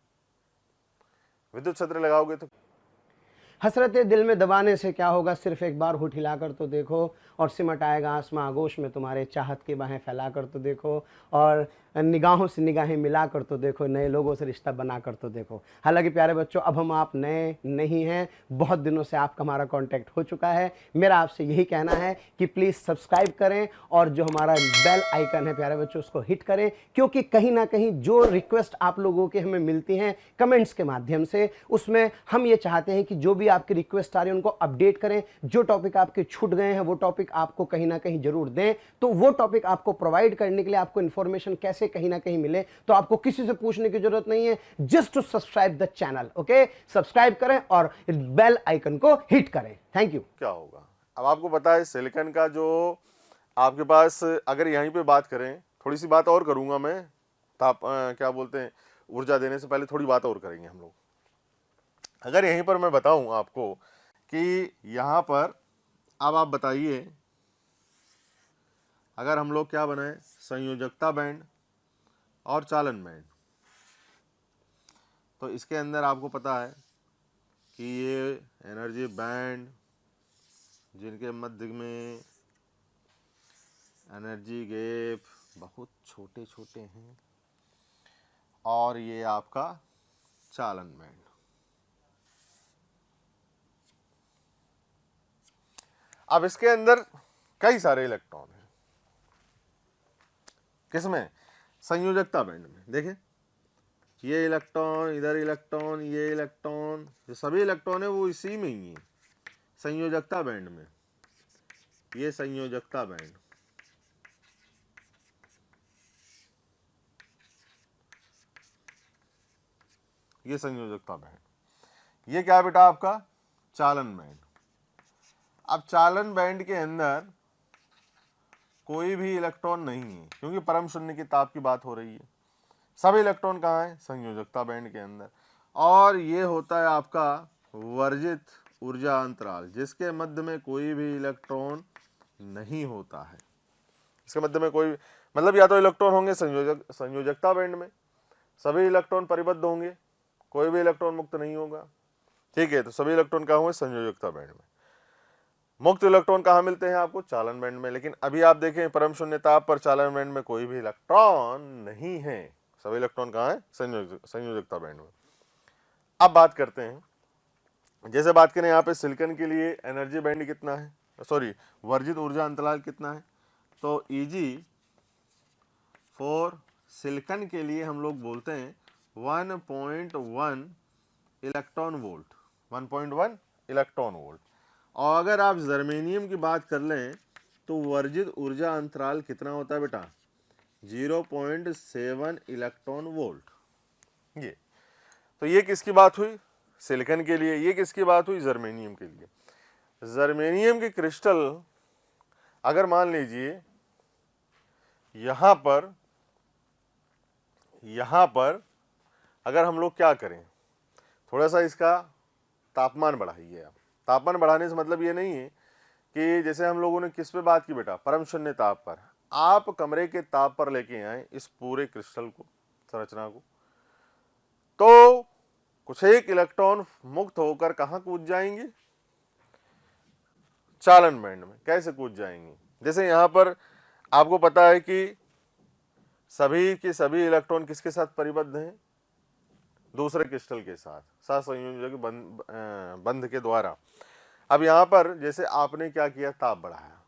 विद्युत क्षेत्र लगाओगे तो हसरतें दिल में दबाने से क्या होगा, सिर्फ एक बार होठ हिलाकर तो देखो, और सिमट आएगा आसमां आगोश में तुम्हारे, चाहत की बाहें फैलाकर तो देखो, और निगाहों से निगाहें मिलाकर तो देखो, नए लोगों से रिश्ता बनाकर तो देखो। हालांकि प्यारे बच्चों, अब हम आप नए नहीं हैं, बहुत दिनों से आपका हमारा कांटेक्ट हो चुका है। मेरा आपसे यही कहना है कि प्लीज़ सब्सक्राइब करें, और जो हमारा बेल आइकन है प्यारे बच्चों उसको हिट करें, क्योंकि कहीं ना कहीं जो रिक्वेस्ट आप लोगों के हमें मिलती हैं कमेंट्स के माध्यम से, उसमें हम ये चाहते हैं कि जो भी आपकी रिक्वेस्ट आ रही है उनको अपडेट करें। जो टॉपिक आपके छूट गए हैं वो टॉपिक आपको कहीं ना कहीं जरूर दें, तो वो टॉपिक आपको प्रोवाइड करने के लिए आपको इंफॉर्मेशन कैसे कहीं ना कहीं मिले, तो आपको किसी से पूछने की जरूरत नहीं है, just to subscribe the channel. Okay, subscribe करें और बेल आइकन को हिट करें। Thank you. क्या होगा? अब आपको पता है सिलिकॉन का जो आपके पास, अगर यहीं पे बात करें, थोड़ी सी बात और करूंगा मैं, क्या बोलते हैं, ऊर्जा देने से पहले थोड़ी बात और करेंगे हम लोग। अगर यहीं पर मैं बताऊं आपको कि यहाँ पर, अब आप बताइए, अगर हम लोग क्या बनाए, संयोजकता बैंड और चालन बैंड, तो इसके अंदर आपको पता है कि ये एनर्जी बैंड जिनके मध्य में एनर्जी गैप बहुत छोटे छोटे हैं, और ये आपका चालन बैंड। अब इसके अंदर कई सारे इलेक्ट्रॉन हैं, किसमें? संयोजकता बैंड में। देखें, ये इलेक्ट्रॉन, इधर इलेक्ट्रॉन, ये इलेक्ट्रॉन, जो सभी इलेक्ट्रॉन है वो इसी में ही है, संयोजकता बैंड में। ये संयोजकता बैंड, ये संयोजकता बैंड, ये क्या बेटा आपका? चालन बैंड। अब चालन बैंड के अंदर कोई भी इलेक्ट्रॉन नहीं है, क्योंकि परम शून्य की ताप की बात हो रही है। सब इलेक्ट्रॉन कहाँ है? संयोजकता बैंड के अंदर। और ये होता है आपका वर्जित ऊर्जा अंतराल, जिसके मध्य में कोई भी इलेक्ट्रॉन नहीं होता है। इसके मध्य में कोई, मतलब या तो इलेक्ट्रॉन होंगे संयोजकता बैंड में, सभी इलेक्ट्रॉन परिबद्ध होंगे, कोई भी इलेक्ट्रॉन मुक्त नहीं होगा। ठीक है, तो सभी इलेक्ट्रॉन कहाँ हुए? संयोजकता बैंड में। मुक्त इलेक्ट्रॉन कहाँ मिलते हैं आपको? चालन बैंड में। लेकिन अभी आप देखें परम शून्य ताप पर चालन बैंड में कोई भी इलेक्ट्रॉन नहीं है, सभी इलेक्ट्रॉन कहाँ है? संयोजकता बैंड में। अब बात करते हैं, जैसे बात करें यहाँ पे सिलिकॉन के लिए एनर्जी बैंड कितना है, वर्जित ऊर्जा अंतराल कितना है, तो Eg फॉर सिलिकॉन के लिए हम लोग बोलते हैं 1.1 इलेक्ट्रॉन वोल्ट, 1.1 इलेक्ट्रॉन वोल्ट। और अगर आप जर्मेनियम की बात कर लें तो वर्जित ऊर्जा अंतराल कितना होता है बेटा? 0.7 इलेक्ट्रॉन वोल्ट। ये तो ये किसकी बात हुई? सिलिकॉन के लिए। ये किसकी बात हुई? जर्मेनियम के लिए। जर्मेनियम के क्रिस्टल, अगर मान लीजिए यहाँ पर अगर हम लोग क्या करें, थोड़ा सा इसका तापमान बढ़ाइए आप। तापमान बढ़ाने से मतलब ये नहीं है कि जैसे हम लोगों ने किस पे बात की बेटा? परम शून्य ताप पर। आप कमरे के ताप पर लेके आए इस पूरे क्रिस्टल को, संरचना को, तो कुछ एक इलेक्ट्रॉन मुक्त होकर कहाँ कूद जाएंगे? चालन बैंड में। कैसे कूद जाएंगे? जैसे यहाँ पर आपको पता है कि सभी के सभी इलेक्ट्रॉन किसके साथ परिबद्ध हैं? दूसरे क्रिस्टल के साथ, सहसंयोजक बंध के द्वारा। अब यहाँ पर जैसे आपने क्या किया, ताप बढ़ाया,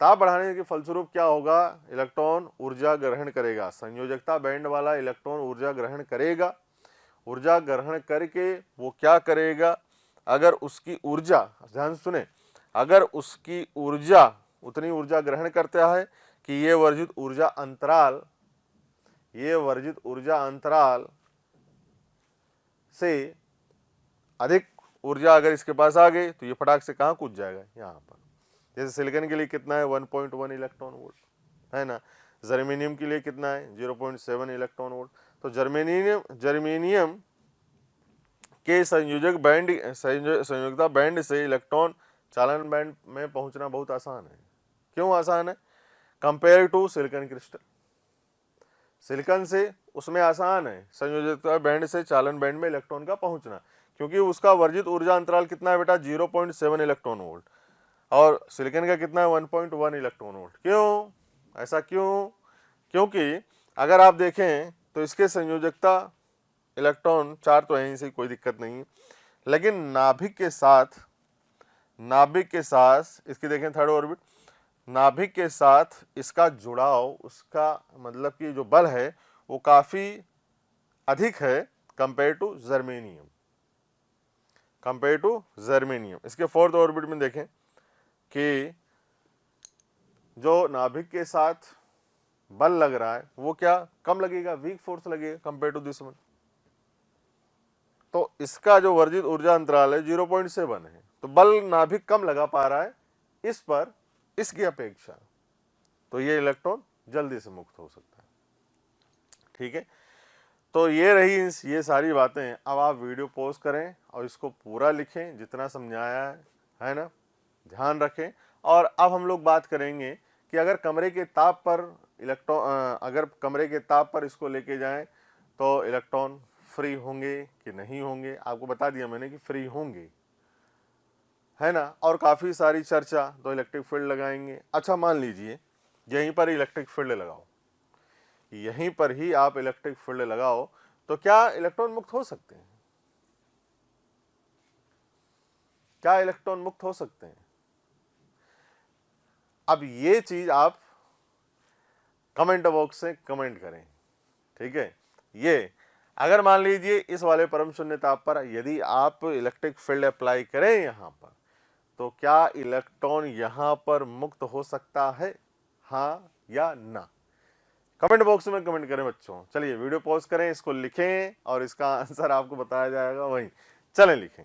ताप बढ़ाने के फलस्वरूप क्या होगा, इलेक्ट्रॉन ऊर्जा ग्रहण करेगा, संयोजकता बैंड वाला इलेक्ट्रॉन ऊर्जा ग्रहण करेगा। ऊर्जा ग्रहण करके वो क्या करेगा, अगर उसकी ऊर्जा, ध्यान सुने, अगर उसकी ऊर्जा उतनी ऊर्जा ग्रहण करता है कि ये वर्जित ऊर्जा अंतराल से अधिक ऊर्जा अगर इसके पास आ गई तो ये फटाक से कहाँ कूद जाएगा, यहाँ पर। जैसे सिलिकॉन के लिए कितना है 1.1 इलेक्ट्रॉन वोल्ट, है ना। जर्मेनियम के लिए कितना है 0.7 इलेक्ट्रॉन वोल्ट। तो जर्मेनियम के संयोजकता बैंड से इलेक्ट्रॉन चालन बैंड में पहुंचना बहुत आसान है। क्यों आसान है, compare to silicon crystal. Silicon से उसमें आसान है संयोजकता बैंड से चालन बैंड में इलेक्ट्रॉन का पहुंचना, क्योंकि उसका वर्जित ऊर्जा अंतराल कितना है बेटा 0.7 इलेक्ट्रॉन वोल्ट, और सिलिकॉन का कितना है 1.1 इलेक्ट्रॉन वोल्ट। क्यों ऐसा, क्योंकि अगर आप देखें तो इसके संयोजकता इलेक्ट्रॉन 4 तो है, से कोई दिक्कत नहीं है, लेकिन नाभिक के साथ इसकी देखें थर्ड ऑर्बिट, नाभिक के साथ इसका जुड़ाव, उसका मतलब कि जो बल है वो काफी अधिक है कंपेयर टू जर्मेनियम। इसके फोर्थ ऑर्बिट में देखें कि जो नाभिक के साथ बल लग रहा है वो क्या कम लगेगा, वीक फोर्स लगेगा कंपेयर टू दिस वन। तो इसका जो वर्जित ऊर्जा अंतराल है 0.7 है, तो बल नाभिक कम लगा पा रहा है इस पर इसकी अपेक्षा, तो ये इलेक्ट्रॉन जल्दी से मुक्त हो सकता है। ठीक है, तो ये रही ये सारी बातें। अब आप वीडियो पॉज करें और इसको पूरा लिखें, जितना समझाया है ना, ध्यान रखें। और अब हम लोग बात करेंगे कि अगर कमरे के ताप पर इसको लेके जाएं तो इलेक्ट्रॉन फ्री होंगे कि नहीं होंगे। आपको बता दिया मैंने कि फ्री होंगे, है ना। और काफ़ी सारी चर्चा, तो इलेक्ट्रिक फील्ड लगाएंगे। अच्छा मान लीजिए यहीं पर इलेक्ट्रिक फील्ड लगाओ, यहीं पर ही आप इलेक्ट्रिक फील्ड लगाओ, तो क्या इलेक्ट्रॉन मुक्त हो सकते हैं? क्या इलेक्ट्रॉन मुक्त हो सकते हैं? अब ये चीज आप कमेंट बॉक्स से कमेंट करें, ठीक है। ये अगर मान लीजिए इस वाले परम शून्य ताप पर यदि आप इलेक्ट्रिक फील्ड अप्लाई करें यहां पर, तो क्या इलेक्ट्रॉन यहां पर मुक्त हो सकता है, हाँ या ना? कमेंट बॉक्स में कमेंट करें बच्चों। चलिए वीडियो पॉज करें, इसको लिखें और इसका आंसर आपको बताया जाएगा वहीं। चलें लिखें।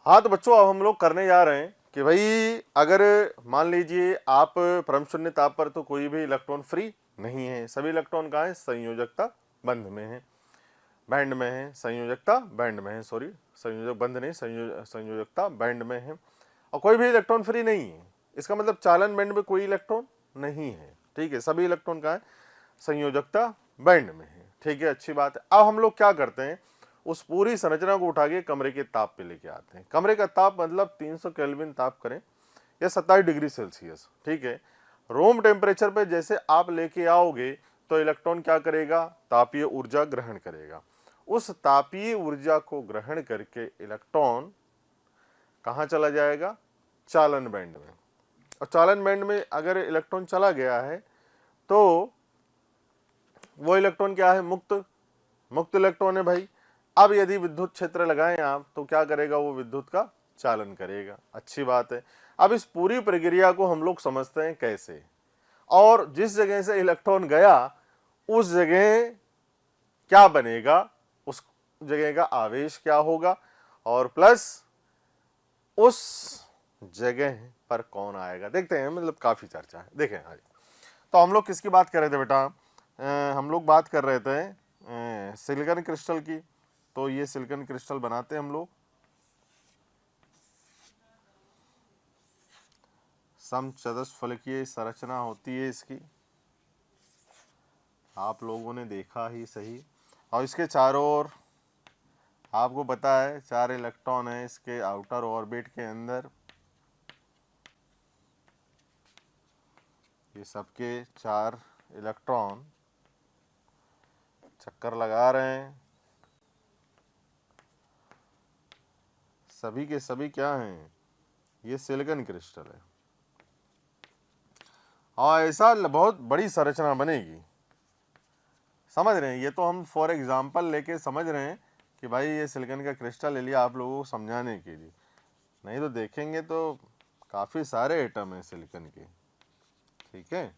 हाँ तो बच्चों अब हम लोग करने जा रहे हैं कि भाई अगर मान लीजिए आप परम शून्य ताप पर, तो कोई भी इलेक्ट्रॉन फ्री नहीं है, सभी इलेक्ट्रॉन कहाँ है, संयोजकता बंध में है, बैंड में है, संयोजकता बैंड में है, सॉरी संयोजक बंध नहीं, संयोजकता बैंड में है, और कोई भी इलेक्ट्रॉन फ्री नहीं है। इसका मतलब चालन बैंड में कोई इलेक्ट्रॉन नहीं है, ठीक है, सभी इलेक्ट्रॉन कहाँ है, संयोजकता बैंड में है, ठीक है, अच्छी बात है। अब हम लोग क्या करते हैं, उस पूरी संरचना को उठा के कमरे के ताप पे लेके आते हैं। कमरे का ताप मतलब 300 केल्विन ताप करें या 27 डिग्री सेल्सियस, ठीक है। रूम टेम्परेचर पे जैसे आप लेके आओगे तो इलेक्ट्रॉन क्या करेगा, तापीय ऊर्जा ग्रहण करेगा। उस तापीय ऊर्जा को ग्रहण करके इलेक्ट्रॉन कहाँ चला जाएगा, चालन बैंड में। और चालन बैंड में अगर इलेक्ट्रॉन चला गया है तो वो इलेक्ट्रॉन क्या है, मुक्त इलेक्ट्रॉन है भाई। अब यदि विद्युत क्षेत्र लगाएं आप तो क्या करेगा, वो विद्युत का चालन करेगा, अच्छी बात है। अब इस पूरी प्रक्रिया को हम लोग समझते हैं कैसे, और जिस जगह से इलेक्ट्रॉन गया उस जगह क्या बनेगा, उस जगह का आवेश क्या होगा, और प्लस उस जगह पर कौन आएगा, देखते हैं। मतलब काफी चर्चा है, देखें आज। तो हम लोग किसकी बात कर रहे थे बेटा, हम लोग बात कर रहे थे सिलिकॉन क्रिस्टल की। तो ये सिलिकॉन क्रिस्टल बनाते हैं हम लोग, समचतुष्फलकीय संरचना होती है इसकी, आप लोगों ने देखा ही सही। और इसके चारों ओर आपको पता है 4 इलेक्ट्रॉन है इसके आउटर ऑर्बिट के अंदर, ये सबके 4 इलेक्ट्रॉन चक्कर लगा रहे हैं। सभी के सभी क्या हैं, ये सिलिकॉन क्रिस्टल है और ऐसा बहुत बड़ी संरचना बनेगी। समझ रहे हैं? ये तो हम फॉर एग्जांपल लेके समझ रहे हैं कि भाई ये सिलिकॉन का क्रिस्टल ले लिया आप लोगों को समझाने के लिए, नहीं तो देखेंगे तो काफ़ी सारे एटम हैं सिलिकॉन के। ठीक है,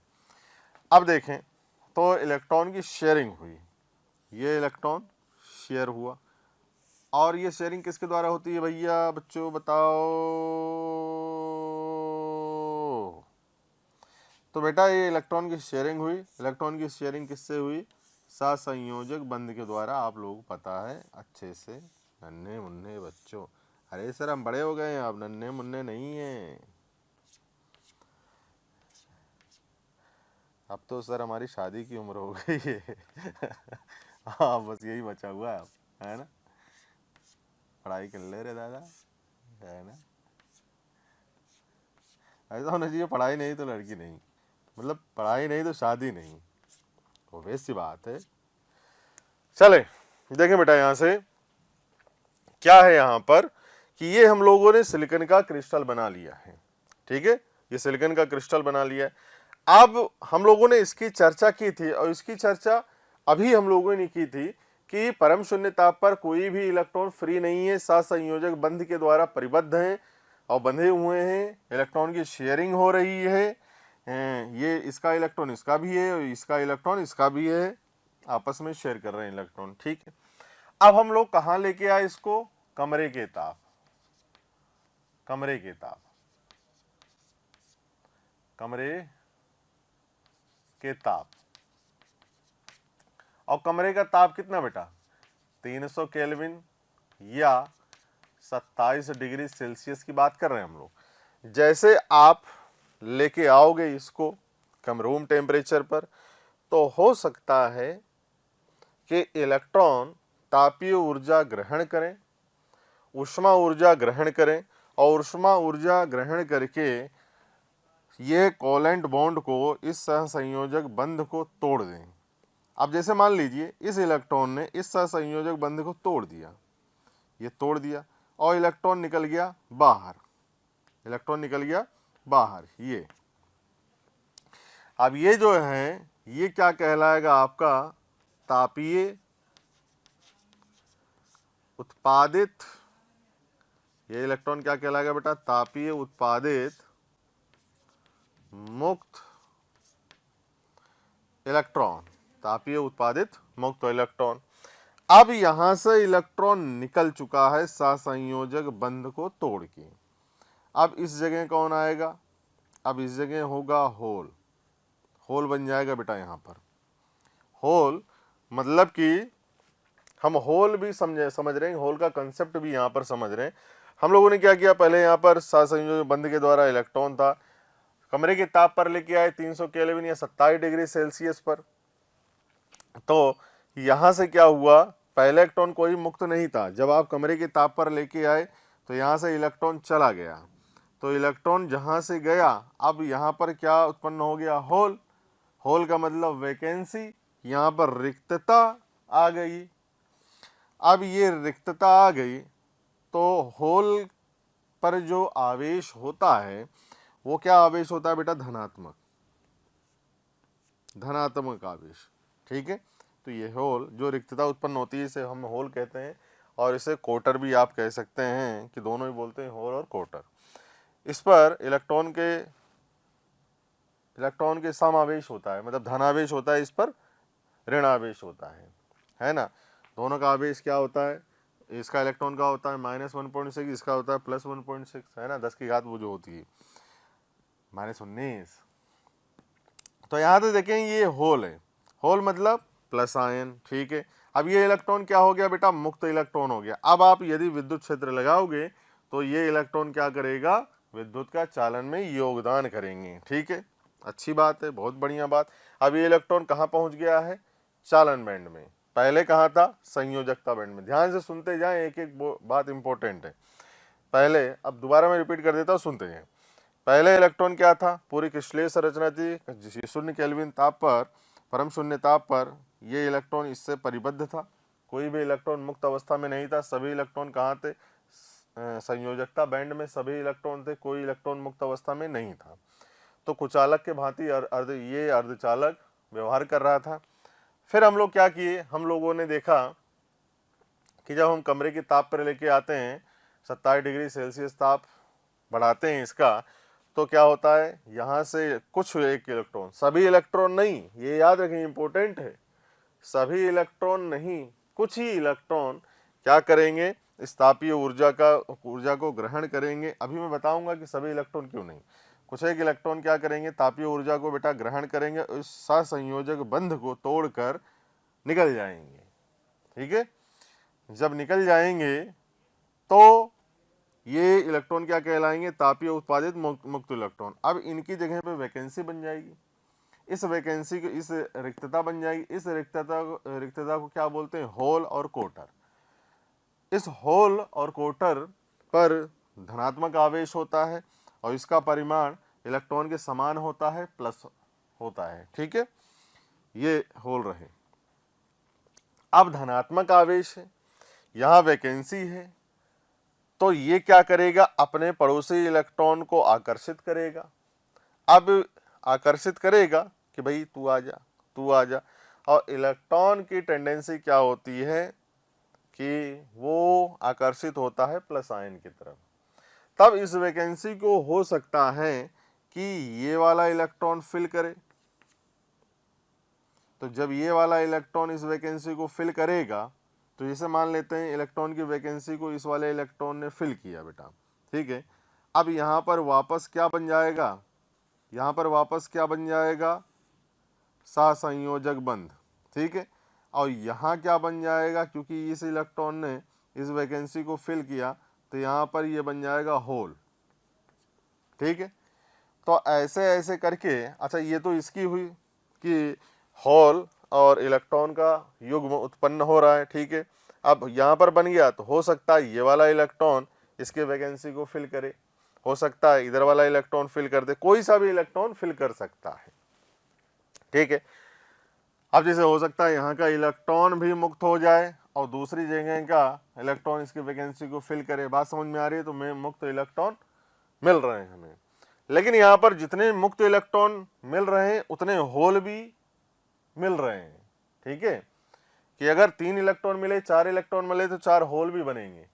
अब देखें तो इलेक्ट्रॉन की शेयरिंग हुई, ये इलेक्ट्रॉन शेयर हुआ, और ये शेयरिंग किसके द्वारा होती है भैया बच्चों बताओ? तो बेटा ये इलेक्ट्रॉन की शेयरिंग हुई, इलेक्ट्रॉन की शेयरिंग किससे हुई? सहसंयोजक बंध के द्वारा। आप लोगों को पता है अच्छे से, नन्हे मुन्ने बच्चों। अरे सर हम बड़े हो गए हैं, अब नन्हे मुन्ने नहीं हैं। अब तो सर हमारी शादी की उम्र हो गई है। हाँ बस यही बचा हुआ है अब, है ना? पढ़ाई कर ले रे दादा, है ना? ऐसा होना चाहिए, पढ़ाई नहीं तो लड़की नहीं, मतलब पढ़ाई नहीं तो शादी नहीं, तो सी बात है। चले देखें बेटा यहां से क्या है यहाँ पर कि ये हम लोगों ने सिलिकॉन का क्रिस्टल बना लिया है। ठीक है, ये सिलिकॉन का क्रिस्टल बना लिया है। अब हम लोगों ने इसकी चर्चा की थी, और इसकी चर्चा अभी हम लोगों ने की थी कि परम शून्य ताप पर कोई भी इलेक्ट्रॉन फ्री नहीं है, सहसंयोजक बंध के द्वारा परिबद्ध हैं और बंधे हुए हैं, इलेक्ट्रॉन की शेयरिंग हो रही है। ये इसका इलेक्ट्रॉन इसका भी है और इसका इलेक्ट्रॉन इसका भी है, आपस में शेयर कर रहे हैं इलेक्ट्रॉन। ठीक है, अब हम लोग कहां लेके आए इसको? कमरे के ताप, कमरे के ताप, कमरे के ताप। और कमरे का ताप कितना बेटा? 300 केल्विन या 27 डिग्री सेल्सियस की बात कर रहे हैं हम लोग। जैसे आप लेके आओगे इसको कम रूम टेम्परेचर पर, तो हो सकता है कि इलेक्ट्रॉन तापीय ऊर्जा ग्रहण करें, ऊष्मा ऊर्जा ग्रहण करें, और ऊष्मा ऊर्जा ग्रहण करके ये कोवेलेंट बॉन्ड को, इस सहसंयोजक बंध को तोड़ दें। अब जैसे मान लीजिए इस इलेक्ट्रॉन ने इस सहसंयोजक बंध को तोड़ दिया, ये तोड़ दिया और इलेक्ट्रॉन निकल गया बाहर, इलेक्ट्रॉन निकल गया बाहर। ये अब ये जो है ये क्या कहलाएगा आपका? तापीय उत्पादित, ये इलेक्ट्रॉन क्या कहलाएगा बेटा? तापीय उत्पादित मुक्त इलेक्ट्रॉन, तापीय उत्पादित मुक्त इलेक्ट्रॉन। अब यहां से इलेक्ट्रॉन निकल चुका है सहसंयोजक बंध को तोड़ के। अब इस जगह कौन आएगा? अब इस जगह होगा होल, होल बन जाएगा बेटा यहां पर। होल मतलब कि हम होल भी समझ रहे हैं, होल का कंसेप्ट भी यहां पर समझ रहे हैं। हम लोगों ने क्या किया, पहले यहां पर सहसंयोजक बंध के द्वारा इलेक्ट्रॉन था, कमरे के ताप पर लेके आए 300 केल्विन या 27 डिग्री सेल्सियस पर। तो यहां से क्या हुआ, पहले इलेक्ट्रॉन कोई मुक्त नहीं था, जब आप कमरे के ताप पर लेके आए तो यहां से इलेक्ट्रॉन चला गया। तो इलेक्ट्रॉन जहां से गया, अब यहां पर क्या उत्पन्न हो गया? होल। होल का मतलब वैकेंसी, यहां पर रिक्तता आ गई। अब ये रिक्तता आ गई तो होल पर जो आवेश होता है वो क्या आवेश होता है बेटा? धनात्मक, धनात्मक आवेश। ठीक है, तो ये होल जो रिक्तता उत्पन्न होती है इसे हम होल कहते हैं, और इसे कोटर भी आप कह सकते हैं, कि दोनों ही बोलते हैं होल और कोटर। इस पर इलेक्ट्रॉन के समावेश होता है, मतलब धनावेश होता है, इस पर ऋणावेश होता है ना? दोनों का आवेश क्या होता है? इसका इलेक्ट्रॉन का होता है -1.6, इसका होता है +1.6, है ना? 10 की घात वो जो होती है -19। तो यहाँ तो देखें ये होल है, होल मतलब प्लस आयन। ठीक है, अब ये इलेक्ट्रॉन क्या हो गया बेटा? मुक्त इलेक्ट्रॉन हो गया। अब आप यदि विद्युत क्षेत्र लगाओगे तो ये इलेक्ट्रॉन क्या करेगा? विद्युत का चालन में योगदान करेंगे। ठीक है, अच्छी बात है, बहुत बढ़िया बात। अब ये इलेक्ट्रॉन कहाँ पहुंच गया है? चालन बैंड में। पहले कहाँ था? संयोजकता बैंड में। ध्यान से सुनते जाएं, एक एक बात इंपॉर्टेंट है। पहले, अब दोबारा मैं रिपीट कर देता हूँ, सुनते जाएं। पहले इलेक्ट्रॉन क्या था? पूरी क्रिस्टलीय संरचना थी, 0 केल्विन ताप पर, परम शून्य ताप पर ये इलेक्ट्रॉन इससे परिबद्ध था। कोई भी इलेक्ट्रॉन मुक्त अवस्था में नहीं था, सभी इलेक्ट्रॉन कहाँ थे? संयोजकता बैंड में सभी इलेक्ट्रॉन थे, कोई इलेक्ट्रॉन मुक्त अवस्था में नहीं था। तो कुचालक के भांति ये अर्धचालक व्यवहार कर रहा था। फिर हम लोग क्या किए, हम लोगों ने देखा कि जब हम कमरे की ताप पर लेके आते हैं 27 डिग्री सेल्सियस ताप बढ़ाते हैं इसका, तो क्या होता है, यहाँ से कुछ एक इलेक्ट्रॉन, सभी इलेक्ट्रॉन नहीं, ये याद रखें, इंपॉर्टेंट है, सभी इलेक्ट्रॉन नहीं, कुछ ही इलेक्ट्रॉन क्या करेंगे, इस तापीय ऊर्जा को ग्रहण करेंगे। अभी मैं बताऊंगा कि सभी इलेक्ट्रॉन क्यों नहीं, कुछ एक इलेक्ट्रॉन क्या करेंगे, तापीय ऊर्जा को बेटा ग्रहण करेंगे, उस सहसंयोजक बंध को तोड़कर निकल जाएंगे। ठीक है, जब निकल जाएंगे तो ये इलेक्ट्रॉन क्या कहलाएंगे, तापीय उत्पादित मुक्त इलेक्ट्रॉन। अब इनकी जगह पे वैकेंसी बन जाएगी, इस वैकेंसी को, इस रिक्तता बन जाएगी, इस रिक्तता को क्या बोलते हैं, होल और कोटर। इस होल और कोटर पर धनात्मक आवेश होता है और इसका परिमाण इलेक्ट्रॉन के समान होता है, प्लस होता है। ठीक है, ये होल रहे। अब धनात्मक आवेश है, यहाँ वैकेंसी है, तो ये क्या करेगा, अपने पड़ोसी इलेक्ट्रॉन को आकर्षित करेगा। अब आकर्षित करेगा कि भाई तू आ जा, तू आ जा, और इलेक्ट्रॉन की टेंडेंसी क्या होती है कि वो आकर्षित होता है प्लस आयन की तरफ। तब इस वैकेंसी को हो सकता है कि ये वाला इलेक्ट्रॉन फिल करे, तो जब ये वाला इलेक्ट्रॉन इस वैकेंसी को फिल करेगा, तो जैसे मान लेते हैं इलेक्ट्रॉन की वैकेंसी को इस वाले इलेक्ट्रॉन ने फिल किया बेटा, ठीक है, अब यहाँ पर वापस क्या बन जाएगा, यहाँ पर वापस क्या बन जाएगा, सहसंयोजक बंध। ठीक है, और यहाँ क्या बन जाएगा, क्योंकि इस इलेक्ट्रॉन ने इस वैकेंसी को फिल किया, तो यहाँ पर ये बन जाएगा होल। ठीक है, तो ऐसे ऐसे करके, अच्छा ये तो इसकी हुई कि होल और इलेक्ट्रॉन का युग्म उत्पन्न हो रहा है। ठीक है, अब यहाँ पर बन गया, तो हो सकता है ये वाला इलेक्ट्रॉन इसके वैकेंसी को फिल करे, हो सकता है इधर वाला इलेक्ट्रॉन फिल कर दे, कोई सा भी इलेक्ट्रॉन फिल कर सकता है। ठीक है, अब जैसे हो सकता है यहाँ का इलेक्ट्रॉन भी मुक्त हो जाए और दूसरी जगह का इलेक्ट्रॉन इसकी वैकेंसी को फिल करे। बात समझ में आ रही है, तो मैं मुक्त इलेक्ट्रॉन मिल रहे हैं हमें, लेकिन यहाँ पर जितने मुक्त इलेक्ट्रॉन मिल रहे हैं उतने होल भी मिल रहे हैं। ठीक है, कि अगर 3 इलेक्ट्रॉन मिले, 4 इलेक्ट्रॉन मिले, तो 4 होल भी बनेंगे,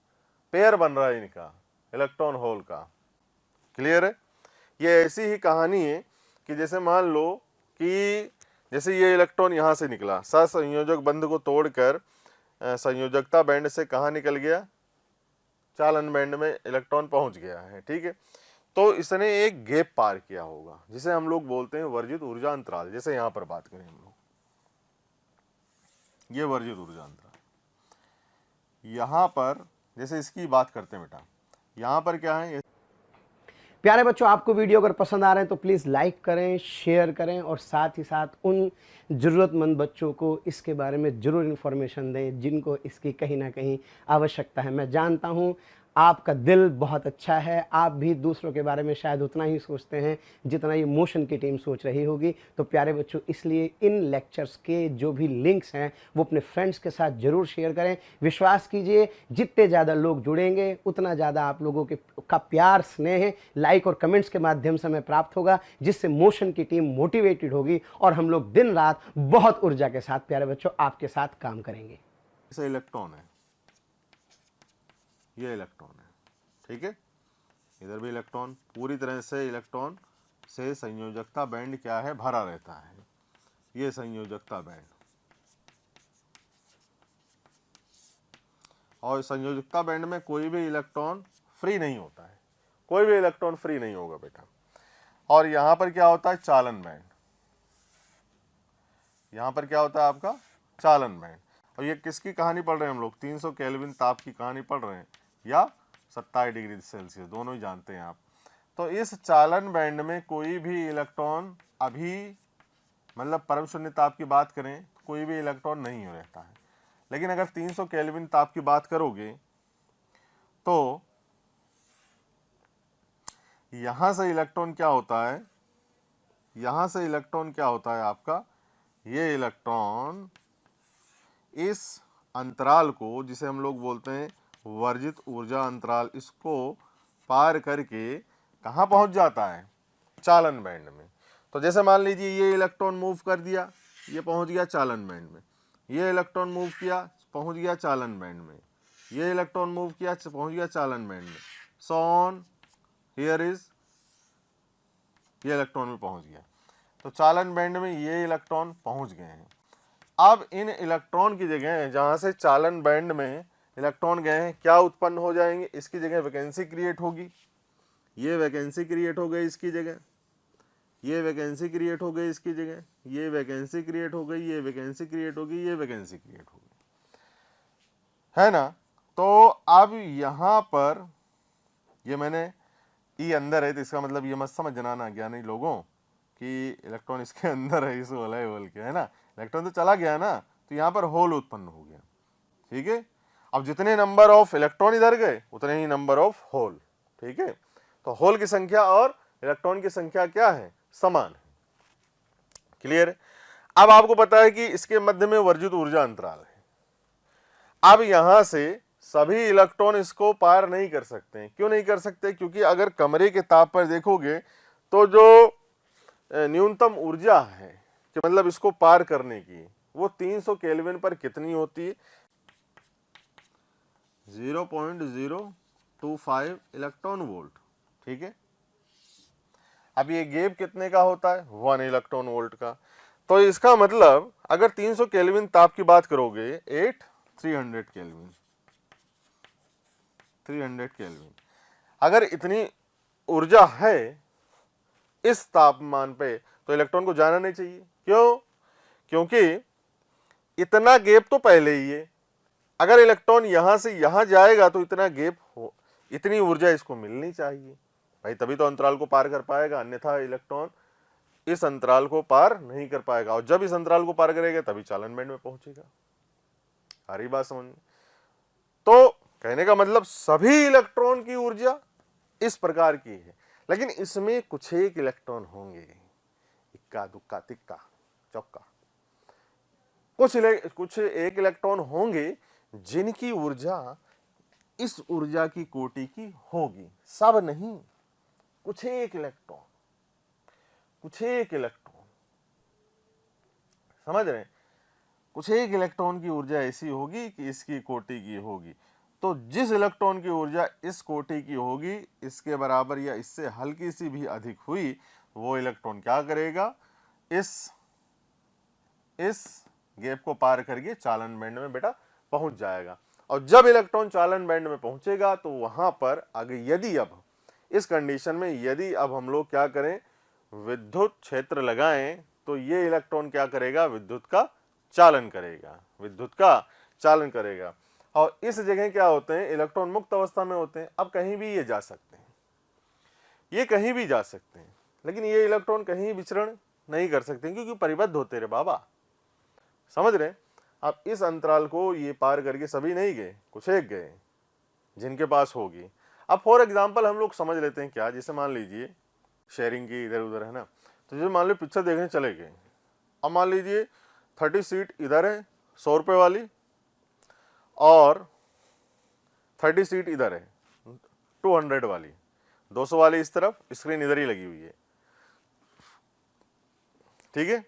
पेयर बन रहा है इनका, इलेक्ट्रॉन होल का। क्लियर है, ये ऐसी ही कहानी है कि जैसे मान लो कि जैसे ये इलेक्ट्रॉन यहाँ से निकला, सहसंयोजक बंध को तोड़कर संयोजकता बैंड से कहाँ निकल गया, चालन बैंड में इलेक्ट्रॉन पहुंच गया है। ठीक है, तो इसने एक गैप पार किया होगा, जिसे हम लोग बोलते हैं वर्जित ऊर्जा अंतराल। जैसे यहाँ पर बात करें हम लोग, ये वर्जित ऊर्जा अंतराल, यहाँ पर जैसे इसकी बात करते हैं बेटा, यहाँ पर क्या है, प्यारे बच्चों, आपको वीडियो अगर पसंद आ रहे हैं तो प्लीज़ लाइक करें, शेयर करें और साथ ही साथ उन ज़रूरतमंद बच्चों को इसके बारे में ज़रूर इन्फॉर्मेशन दें जिनको इसकी कहीं ना कहीं आवश्यकता है। मैं जानता हूं आपका दिल बहुत अच्छा है, आप भी दूसरों के बारे में शायद उतना ही सोचते हैं जितना ये मोशन की टीम सोच रही होगी। तो प्यारे बच्चों, इसलिए इन लेक्चर्स के जो भी लिंक्स हैं वो अपने फ्रेंड्स के साथ ज़रूर शेयर करें। विश्वास कीजिए, जितने ज़्यादा लोग जुड़ेंगे उतना ज़्यादा आप लोगों का प्यार, स्नेह, लाइक और कमेंट्स के माध्यम से हमें प्राप्त होगा, जिससे मोशन की टीम मोटिवेटेड होगी और हम लोग दिन रात बहुत ऊर्जा के साथ प्यारे बच्चों आपके साथ काम करेंगे। ऐसा इलेक्ट्रॉन है, ये इलेक्ट्रॉन है। ठीक है, इधर भी इलेक्ट्रॉन, पूरी तरह से इलेक्ट्रॉन से संयोजकता बैंड क्या है, भरा रहता है। ये संयोजकता बैंड, और संयोजकता बैंड में कोई भी इलेक्ट्रॉन फ्री नहीं होता है, कोई भी इलेक्ट्रॉन फ्री नहीं होगा बेटा। और यहां पर क्या होता है, चालन बैंड, यहां पर क्या होता है आपका चालन बैंड। और ये किसकी कहानी पढ़ रहे हैं हम लोग, 300 केल्विन ताप की कहानी पढ़ रहे हैं, या 27 डिग्री सेल्सियस, दोनों ही जानते हैं आप। तो इस चालन बैंड में कोई भी इलेक्ट्रॉन अभी, मतलब परम शून्य ताप की बात करें, कोई भी इलेक्ट्रॉन नहीं रहता है। लेकिन अगर 300 केल्विन ताप की बात करोगे तो यहां से इलेक्ट्रॉन क्या होता है, यहां से इलेक्ट्रॉन क्या होता है आपका, ये इलेक्ट्रॉन इस अंतराल को, जिसे हम लोग बोलते हैं वर्जित ऊर्जा अंतराल, इसको पार करके कहाँ पहुंच जाता है? चालन बैंड में। तो जैसे मान लीजिए ये इलेक्ट्रॉन मूव कर दिया, ये पहुंच गया चालन बैंड में, ये इलेक्ट्रॉन मूव किया, पहुंच गया चालन बैंड में, ये इलेक्ट्रॉन मूव किया, पहुंच गया चालन बैंड में, सो ऑन हियर इज, ये इलेक्ट्रॉन में पहुंच गया। तो चालन बैंड में ये इलेक्ट्रॉन पहुंच गए हैं। अब इन इलेक्ट्रॉन की जगह जहां से चालन बैंड में इलेक्ट्रॉन गए हैं, क्या उत्पन्न हो जाएंगे? इसकी जगह वैकेंसी क्रिएट होगी, ये वैकेंसी क्रिएट हो गई इसकी जगह, ये वैकेंसी क्रिएट हो गई इसकी जगह, ये वैकेंसी क्रिएट हो गई, ये वैकेंसी क्रिएट हो गई, ये वैकेंसी क्रिएट हो गई, है ना। तो अब यहां पर ये मैंने ई अंदर है, तो इसका मतलब ये मत समझना ना ज्ञानी लोगों कि इलेक्ट्रॉन इसके अंदर है, इस होल है होल के, है ना। इलेक्ट्रॉन तो चला गया ना, तो यहाँ पर होल उत्पन्न हो गया, ठीक है। अब जितने नंबर ऑफ इलेक्ट्रॉन इधर गए उतने ही नंबर ऑफ होल, ठीक है। तो होल की संख्या और इलेक्ट्रॉन की संख्या क्या है? समान है। क्लियर है। अब आपको पता है कि इसके मध्य में वर्जित ऊर्जा अंतराल है। अब यहां से सभी इलेक्ट्रॉन इसको पार नहीं कर सकते हैं। क्यों नहीं कर सकते? क्योंकि अगर कमरे के ताप पर देखोगे तो जो न्यूनतम ऊर्जा है कि मतलब इसको पार करने की, वो 300 केल्विन पर कितनी होती है? 0.025 इलेक्ट्रॉन वोल्ट, ठीक है। अब ये गैप कितने का होता है? 1 इलेक्ट्रॉन वोल्ट का। तो इसका मतलब अगर 300 केल्विन ताप की बात करोगे, 300 केल्विन, 300 केल्विन, अगर इतनी ऊर्जा है इस तापमान पे, तो इलेक्ट्रॉन को जाना नहीं चाहिए। क्यों? क्योंकि इतना गैप तो पहले ही है। अगर इलेक्ट्रॉन यहां से यहां जाएगा तो इतना गैप हो, इतनी ऊर्जा इसको मिलनी चाहिए भाई, तभी तो अंतराल को पार कर पाएगा, अन्यथा इलेक्ट्रॉन इस अंतराल को पार नहीं कर पाएगा। और जब इस अंतराल को पार करेगा तभी चालन बैंड में पहुंचेगा। आ रही बात समझ में? तो कहने का मतलब सभी इलेक्ट्रॉन की ऊर्जा इस प्रकार की है, लेकिन इसमें कुछ एक इलेक्ट्रॉन होंगे, इक्का दुक्का तिक्का चौका, कुछ एक इलेक्ट्रॉन होंगे जिनकी ऊर्जा इस ऊर्जा की कोटि की होगी। सब नहीं, कुछ एक इलेक्ट्रॉन, कुछ एक इलेक्ट्रॉन, समझ रहे हैं? कुछ एक इलेक्ट्रॉन की ऊर्जा ऐसी होगी कि इसकी कोटि की होगी। तो जिस इलेक्ट्रॉन की ऊर्जा इस कोटि की होगी, इसके बराबर या इससे हल्की सी भी अधिक हुई, वो इलेक्ट्रॉन क्या करेगा? इस गैप को पार करके चालन बैंड में बेटा पहुंच जाएगा। और जब इलेक्ट्रॉन चालन बैंड में पहुंचेगा तो वहां पर आगे यदि अब इस कंडीशन में यदि अब हम लोग क्या करें, विद्युत क्षेत्र लगाएं, तो ये इलेक्ट्रॉन क्या करेगा? विद्युत का चालन करेगा, विद्युत का चालन करेगा। और इस जगह क्या होते हैं? इलेक्ट्रॉन मुक्त अवस्था में होते हैं। अब कहीं भी ये जा सकते हैं, ये कहीं भी जा सकते हैं, लेकिन ये इलेक्ट्रॉन कहीं विचरण नहीं कर सकते क्योंकि परिबद्ध होते रहे बाबा, समझ रहे? अब इस अंतराल को ये पार करके सभी नहीं गए, कुछ एक गए जिनके पास होगी। अब फॉर एग्जांपल हम लोग समझ लेते हैं क्या, जैसे मान लीजिए शेयरिंग की इधर उधर है ना, तो जैसे मान लो पिक्चर देखने चले गए, अब मान लीजिए 30 सीट इधर है 100 रुपये वाली, और 30 सीट इधर है 200 वाली, 200 वाली इस तरफ, स्क्रीन इधर ही लगी हुई है, ठीक है।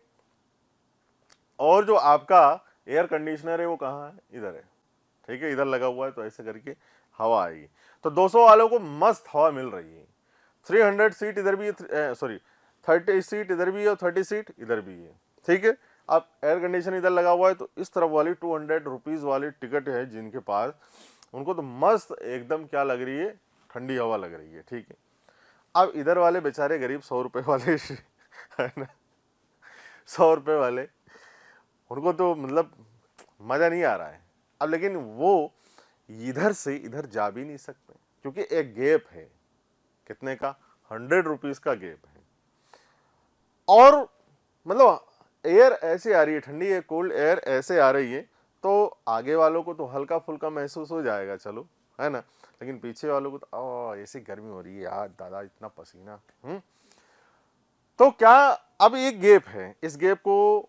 और जो आपका एयर कंडीशनर है वो कहाँ है? इधर है, ठीक है, इधर लगा हुआ है, तो ऐसे करके हवा आएगी। तो 200 वालों को मस्त हवा मिल रही है, 300 सीट इधर भी है, सॉरी 30 सीट इधर भी है और 30 सीट इधर भी है, ठीक है। अब एयर कंडीशन इधर लगा हुआ है, तो इस तरफ वाली 200 रुपीज़ वाली टिकट है जिनके पास, उनको तो मस्त एकदम क्या लग रही है? ठंडी हवा लग रही है, ठीक है। अब इधर वाले बेचारे गरीब 100 रुपये वाले है ना, 100 रुपये वाले, उनको तो मतलब मज़ा नहीं आ रहा है। अब लेकिन वो इधर से इधर जा भी नहीं सकते क्योंकि एक गैप है, कितने का? 100 रुपीज़ का गैप है। और मतलब एयर ऐसे आ रही है, ठंडी है, कोल्ड एयर ऐसे आ रही है, तो आगे वालों को तो हल्का फुल्का महसूस हो जाएगा, चलो, है ना, लेकिन पीछे वालों को तो ऐसी गर्मी हो रही है यार दादा, इतना पसीना। तो क्या अब एक गैप है, इस गैप को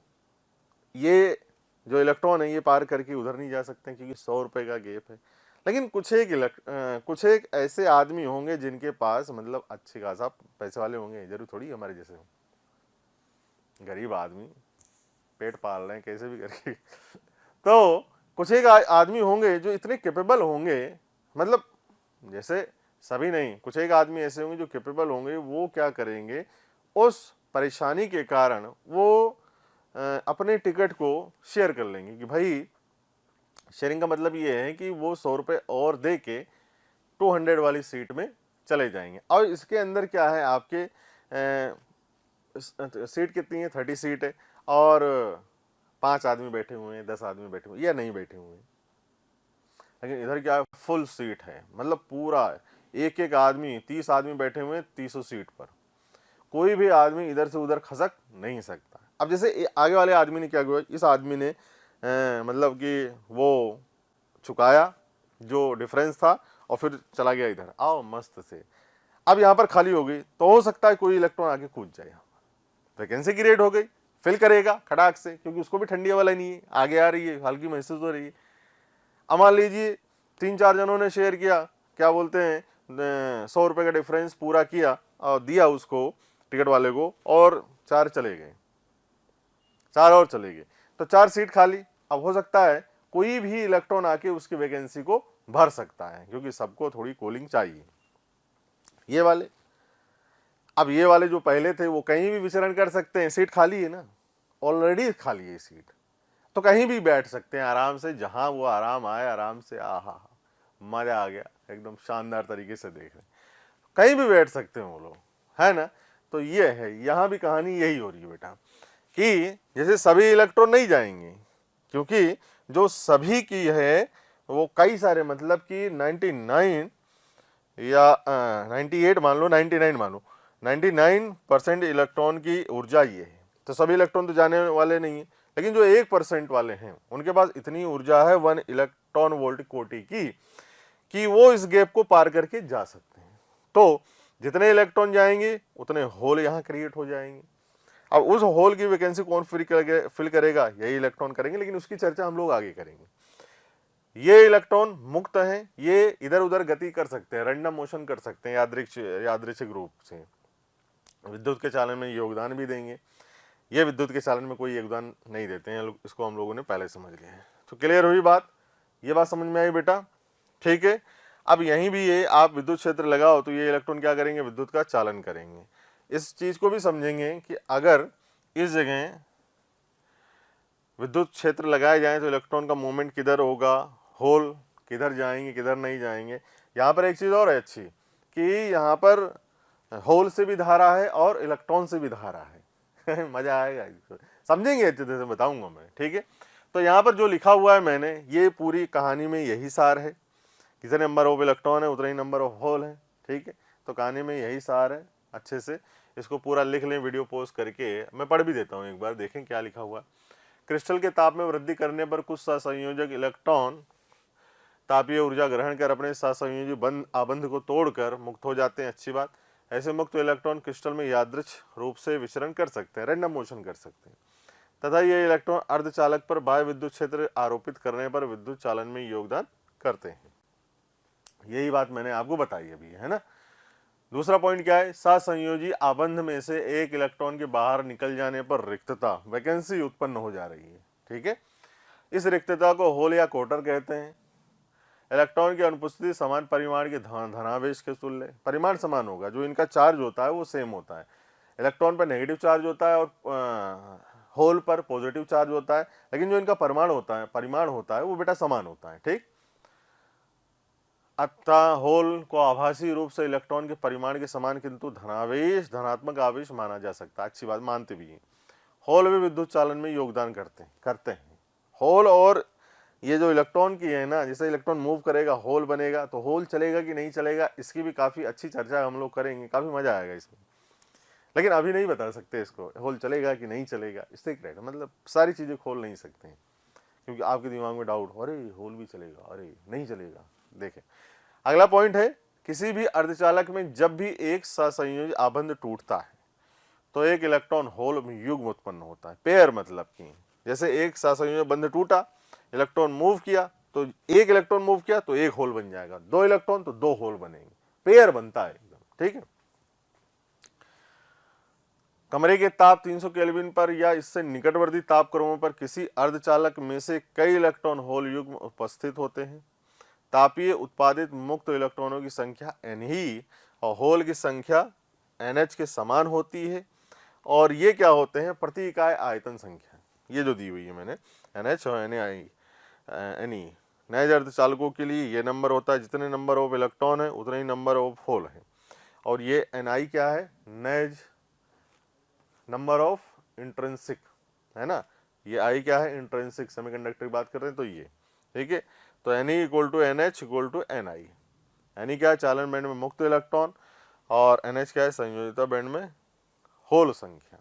ये जो इलेक्ट्रॉन है ये पार करके उधर नहीं जा सकते क्योंकि 100 रुपये का गैप है। लेकिन कुछ एक ऐसे आदमी होंगे जिनके पास मतलब अच्छे खासा पैसे वाले होंगे, जरूर थोड़ी हमारे जैसे हो, गरीब आदमी पेट पाल रहे हैं कैसे भी करके। तो कुछ एक आदमी होंगे जो इतने कैपेबल होंगे, मतलब जैसे सभी नहीं, कुछ एक आदमी ऐसे होंगे जो कैपेबल होंगे, वो क्या करेंगे, उस परेशानी के कारण वो अपने टिकट को शेयर कर लेंगे कि भाई, शेयरिंग का मतलब ये है कि वो 100 रुपये और दे के 200 वाली सीट में चले जाएंगे। और इसके अंदर क्या है, आपके सीट कितनी है, 30 सीट है, और 5 आदमी बैठे हुए हैं, 10 आदमी बैठे हुए हैं या नहीं बैठे हुए हैं। लेकिन इधर क्या है, फुल सीट है, मतलब पूरा एक एक आदमी, 30 आदमी बैठे हुए हैं 300 सीट पर, कोई भी आदमी इधर से उधर खसक नहीं सकता। अब जैसे आगे वाले आदमी ने क्या किया, इस आदमी ने मतलब कि वो चुकाया जो डिफरेंस था और फिर चला गया इधर, आओ मस्त से। अब यहाँ पर खाली हो गई, तो हो सकता है कोई इलेक्ट्रॉन आके कूद जाए, वैकेंसी क्रिएट हो गई, फिल करेगा खड़ाक से, क्योंकि उसको भी ठंडी हवा नहीं है, आगे आ रही है, हल्की महसूस हो रही है। अब मान लीजिए 3-4 जनों ने शेयर किया, क्या बोलते हैं, 100 रुपये का डिफरेंस पूरा किया और दिया उसको टिकट वाले को, और 4 चले गए, 4 और चले गए, तो 4 सीट खाली। अब हो सकता है कोई भी इलेक्ट्रॉन आके उसकी वैकेंसी को भर सकता है, क्योंकि सबको थोड़ी कूलिंग चाहिए। ये वाले, अब ये वाले जो पहले थे वो कहीं भी विचरण कर सकते हैं, सीट खाली है ना, ऑलरेडी खाली है सीट, तो कहीं भी बैठ सकते हैं आराम से, जहां वो आराम आए आराम से। आहा, मजा आ गया, एकदम शानदार तरीके से देख रहे हैं, कहीं भी बैठ सकते हैं वो लोग, है ना। तो ये है, यहाँ भी कहानी यही हो रही है बेटा, कि जैसे सभी इलेक्ट्रॉन नहीं जाएंगे, क्योंकि जो सभी की है वो कई सारे, मतलब कि 99 या 98 मान लो, 99 मान लो, 99% इलेक्ट्रॉन की ऊर्जा ये है। तो सभी इलेक्ट्रॉन तो जाने वाले नहीं है, लेकिन जो 1% वाले हैं उनके पास इतनी ऊर्जा है 1 इलेक्ट्रॉन वोल्ट कोटि की, कि वो इस गैप को पार करके जा सकते हैं। तो जितने इलेक्ट्रॉन जाएंगे उतने होल यहाँ क्रिएट हो जाएंगे। अब उस होल की वैकेंसी कौन फिल करेगा, यही इलेक्ट्रॉन करेंगे, लेकिन उसकी चर्चा हम लोग आगे करेंगे। ये इलेक्ट्रॉन मुक्त हैं, ये इधर उधर गति कर सकते हैं, रैंडम मोशन कर सकते हैं, यादृच्छिक रूप से, विद्युत के चालन में योगदान भी देंगे। ये विद्युत के चालन में कोई योगदान नहीं देते हैं, इसको हम लोगों ने पहले समझ लिया है। तो क्लियर हुई बात, ये बात समझ में आई बेटा, ठीक है। अब यहीं भी ये आप विद्युत क्षेत्र लगाओ तो ये इलेक्ट्रॉन क्या करेंगे, विद्युत का चालन करेंगे। इस चीज को भी समझेंगे कि अगर इस जगह विद्युत क्षेत्र लगाए जाए तो इलेक्ट्रॉन का मूवमेंट किधर होगा, होल किधर जाएंगे किधर नहीं जाएंगे। यहाँ पर एक चीज और है अच्छी, कि यहाँ पर होल से भी धारा है और इलेक्ट्रॉन से भी धारा है। मजा आएगा, समझेंगे अच्छे से बताऊंगा मैं, ठीक है। तो यहाँ पर जो लिखा हुआ है मैंने, ये पूरी कहानी में यही सार है, कितने नंबर ऑफ इलेक्ट्रॉन है उतने ही नंबर ऑफ होल है, ठीक है। तो कहानी में यही सार है, अच्छे से इसको पूरा लिख लें, वीडियो पोस्ट करके मैं पढ़ भी देता हूँ एक बार, देखें क्या लिखा हुआ। क्रिस्टल के ताप में वृद्धि करने पर कुछ सहसंयोजक इलेक्ट्रॉन तापीय ऊर्जा ग्रहण कर अपने सहसंयोजी आबंध को तोड़कर मुक्त हो जाते हैं। अच्छी बात, ऐसे मुक्त इलेक्ट्रॉन क्रिस्टल में यादृच्छिक रूप से विचरण कर सकते हैं, रैंडम मोशन कर सकते हैं, तथा ये इलेक्ट्रॉन अर्धचालक पर बाह्य विद्युत क्षेत्र आरोपित करने पर विद्युत चालन में योगदान करते हैं। यही बात मैंने आपको बताई अभी, है ना। दूसरा पॉइंट क्या है, सहसंयोजी आबंध में से एक इलेक्ट्रॉन के बाहर निकल जाने पर रिक्तता, वैकेंसी उत्पन्न हो जा रही है, ठीक है। इस रिक्तता को होल या कोटर कहते हैं। इलेक्ट्रॉन की अनुपस्थिति समान परिमाण के धनावेश के तुल्य, परिमाण समान होगा, जो इनका चार्ज होता है वो सेम होता है। इलेक्ट्रॉन पर नेगेटिव चार्ज होता है और होल पर पॉजिटिव चार्ज होता है, लेकिन जो इनका परिमाण होता है वो बेटा समान होता है, ठीक। अतः होल को आभासी रूप से इलेक्ट्रॉन के परिमाण के समान किंतु धनावेश धनात्मक आवेश माना जा सकता है। अच्छी बात, मानते भी हैं। होल भी विद्युत चालन में योगदान करते हैं। होल और ये जो इलेक्ट्रॉन की है ना, जैसे इलेक्ट्रॉन मूव करेगा होल बनेगा, तो होल चलेगा कि नहीं चलेगा, इसकी भी काफी अच्छी चर्चा हम लोग करेंगे, काफी मजा आएगा इसमें, लेकिन अभी नहीं बता सकते इसको, होल चलेगा कि नहीं चलेगा, स्टिक मतलब सारी चीजें खोल नहीं सकते हैं, क्योंकि आपके दिमाग में डाउट, अरे होल भी चलेगा, अरे नहीं चलेगा। देखें, अगला पॉइंट है, किसी भी अर्धचालक में जब भी एक सहसंयोजी आबंध टूटता है तो एक इलेक्ट्रॉन होल में युग्म उत्पन्न होता है। पेयर मतलब कि जैसे एक सहसंयोजी बंध टूटा, इलेक्ट्रॉन मूव किया, तो एक इलेक्ट्रॉन मूव किया तो एक होल बन जाएगा, 2 इलेक्ट्रॉन तो 2 होल बनेंगे, पेयर बनता है एकदम। ठीक है, कमरे के ताप 300 केल्विन पर या इससे निकटवर्ती तापक्रमों पर किसी अर्धचालक में से कई इलेक्ट्रॉन होल युग्म उपस्थित होते हैं। तापीय उत्पादित मुक्त इलेक्ट्रॉनों की संख्या N और होल की संख्या NH के समान होती है। और ये क्या होते हैं, प्रति इकाई आयतन संख्या, ये जो दी हुई है मैंने NH और Ne नए अर्धचालकों के लिए ये नंबर होता है, जितने नंबर ऑफ इलेक्ट्रॉन है उतने ही नंबर ऑफ होल है। और ये Ni क्या है, नेज नंबर ऑफ इंट्रिंसिक है ना, ये I क्या है, इंट्रिंसिक सेमीकंडक्टर की बात कर रहे हैं तो ये ठीक है। तो Ne equal to NH equal to Ni। Ni क्या है, चालन बैंड में मुक्त इलेक्ट्रॉन, और NH क्या है, संयोजिता बैंड में होल संख्या।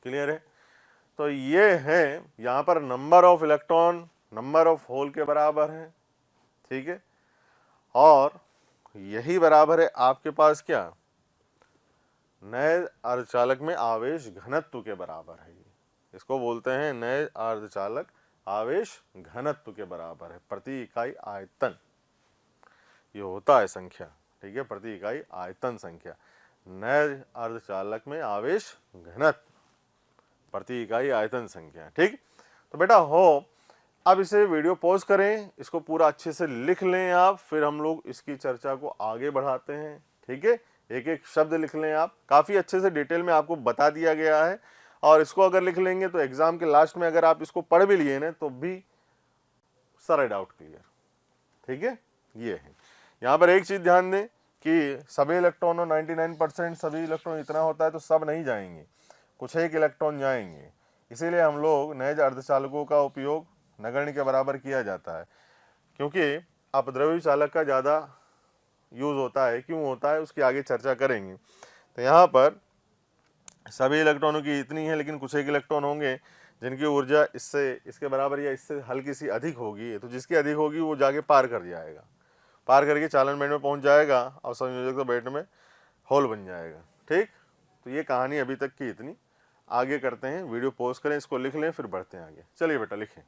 क्लियर है, तो ये है यहाँ पर number of electron number of hole के बराबर है। ठीक है, और यही बराबर है आपके पास क्या, नए अर्धचालक में आवेश घनत्व के बराबर है। इसको बोलते हैं नए अर्धचालक आवेश घनत्व के बराबर है, प्रति इकाई आयतन ये होता है संख्या। ठीक है, प्रति इकाई आयतन संख्या, नए अर्धचालक में आवेश घनत्व प्रति इकाई आयतन संख्या। ठीक, तो बेटा हो, अब इसे वीडियो पॉज करें, इसको पूरा अच्छे से लिख लें आप, फिर हम लोग इसकी चर्चा को आगे बढ़ाते हैं। ठीक है, एक एक शब्द लिख लें आप, काफ़ी अच्छे से डिटेल में आपको बता दिया गया है, और इसको अगर लिख लेंगे तो एग्जाम के लास्ट में अगर आप इसको पढ़ भी लिए ना तो भी सारा डाउट क्लियर। ठीक है, ये है। यहाँ पर एक चीज़ ध्यान दें कि सभी इलेक्ट्रॉनों 99% सभी इलेक्ट्रॉन इतना होता है तो सब नहीं जाएंगे, कुछ एक इलेक्ट्रॉन जाएंगे, इसीलिए हम लोग नए अर्धचालकों का उपयोग नगण्य के बराबर किया जाता है, क्योंकि अपद्रव्य चालक का ज़्यादा यूज़ होता है। क्यों होता है उसकी आगे चर्चा करेंगे। तो यहाँ पर सभी इलेक्ट्रॉनों की इतनी है, लेकिन कुछ एक इलेक्ट्रॉन होंगे जिनकी ऊर्जा इससे इसके बराबर या इससे हल्की सी अधिक होगी, तो जिसकी अधिक होगी वो जाके पार कर जाएगा, पार करके चालन बैंड में पहुँच जाएगा और संयोजक बैंड में होल बन जाएगा। ठीक, तो ये कहानी अभी तक की इतनी, आगे करते हैं, वीडियो पॉज करें, इसको लिख लें, फिर बढ़ते हैं आगे। चलिए बेटा लिखें।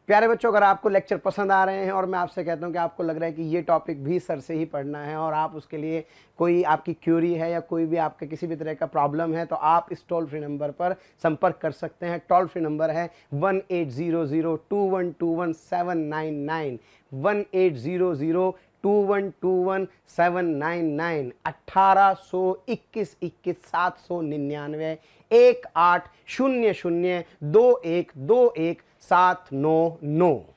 प्यारे बच्चों, अगर आपको लेक्चर पसंद आ रहे हैं और मैं आपसे कहता हूं कि आपको लग रहा है कि ये टॉपिक भी सर से ही पढ़ना है और आप उसके लिए कोई आपकी क्यूरी है या कोई भी आपके किसी भी तरह का प्रॉब्लम है, तो आप इस टोल फ्री नंबर पर संपर्क कर सकते हैं। टोल फ्री नंबर है 18002121 1800212799 1821 799 18002121 799।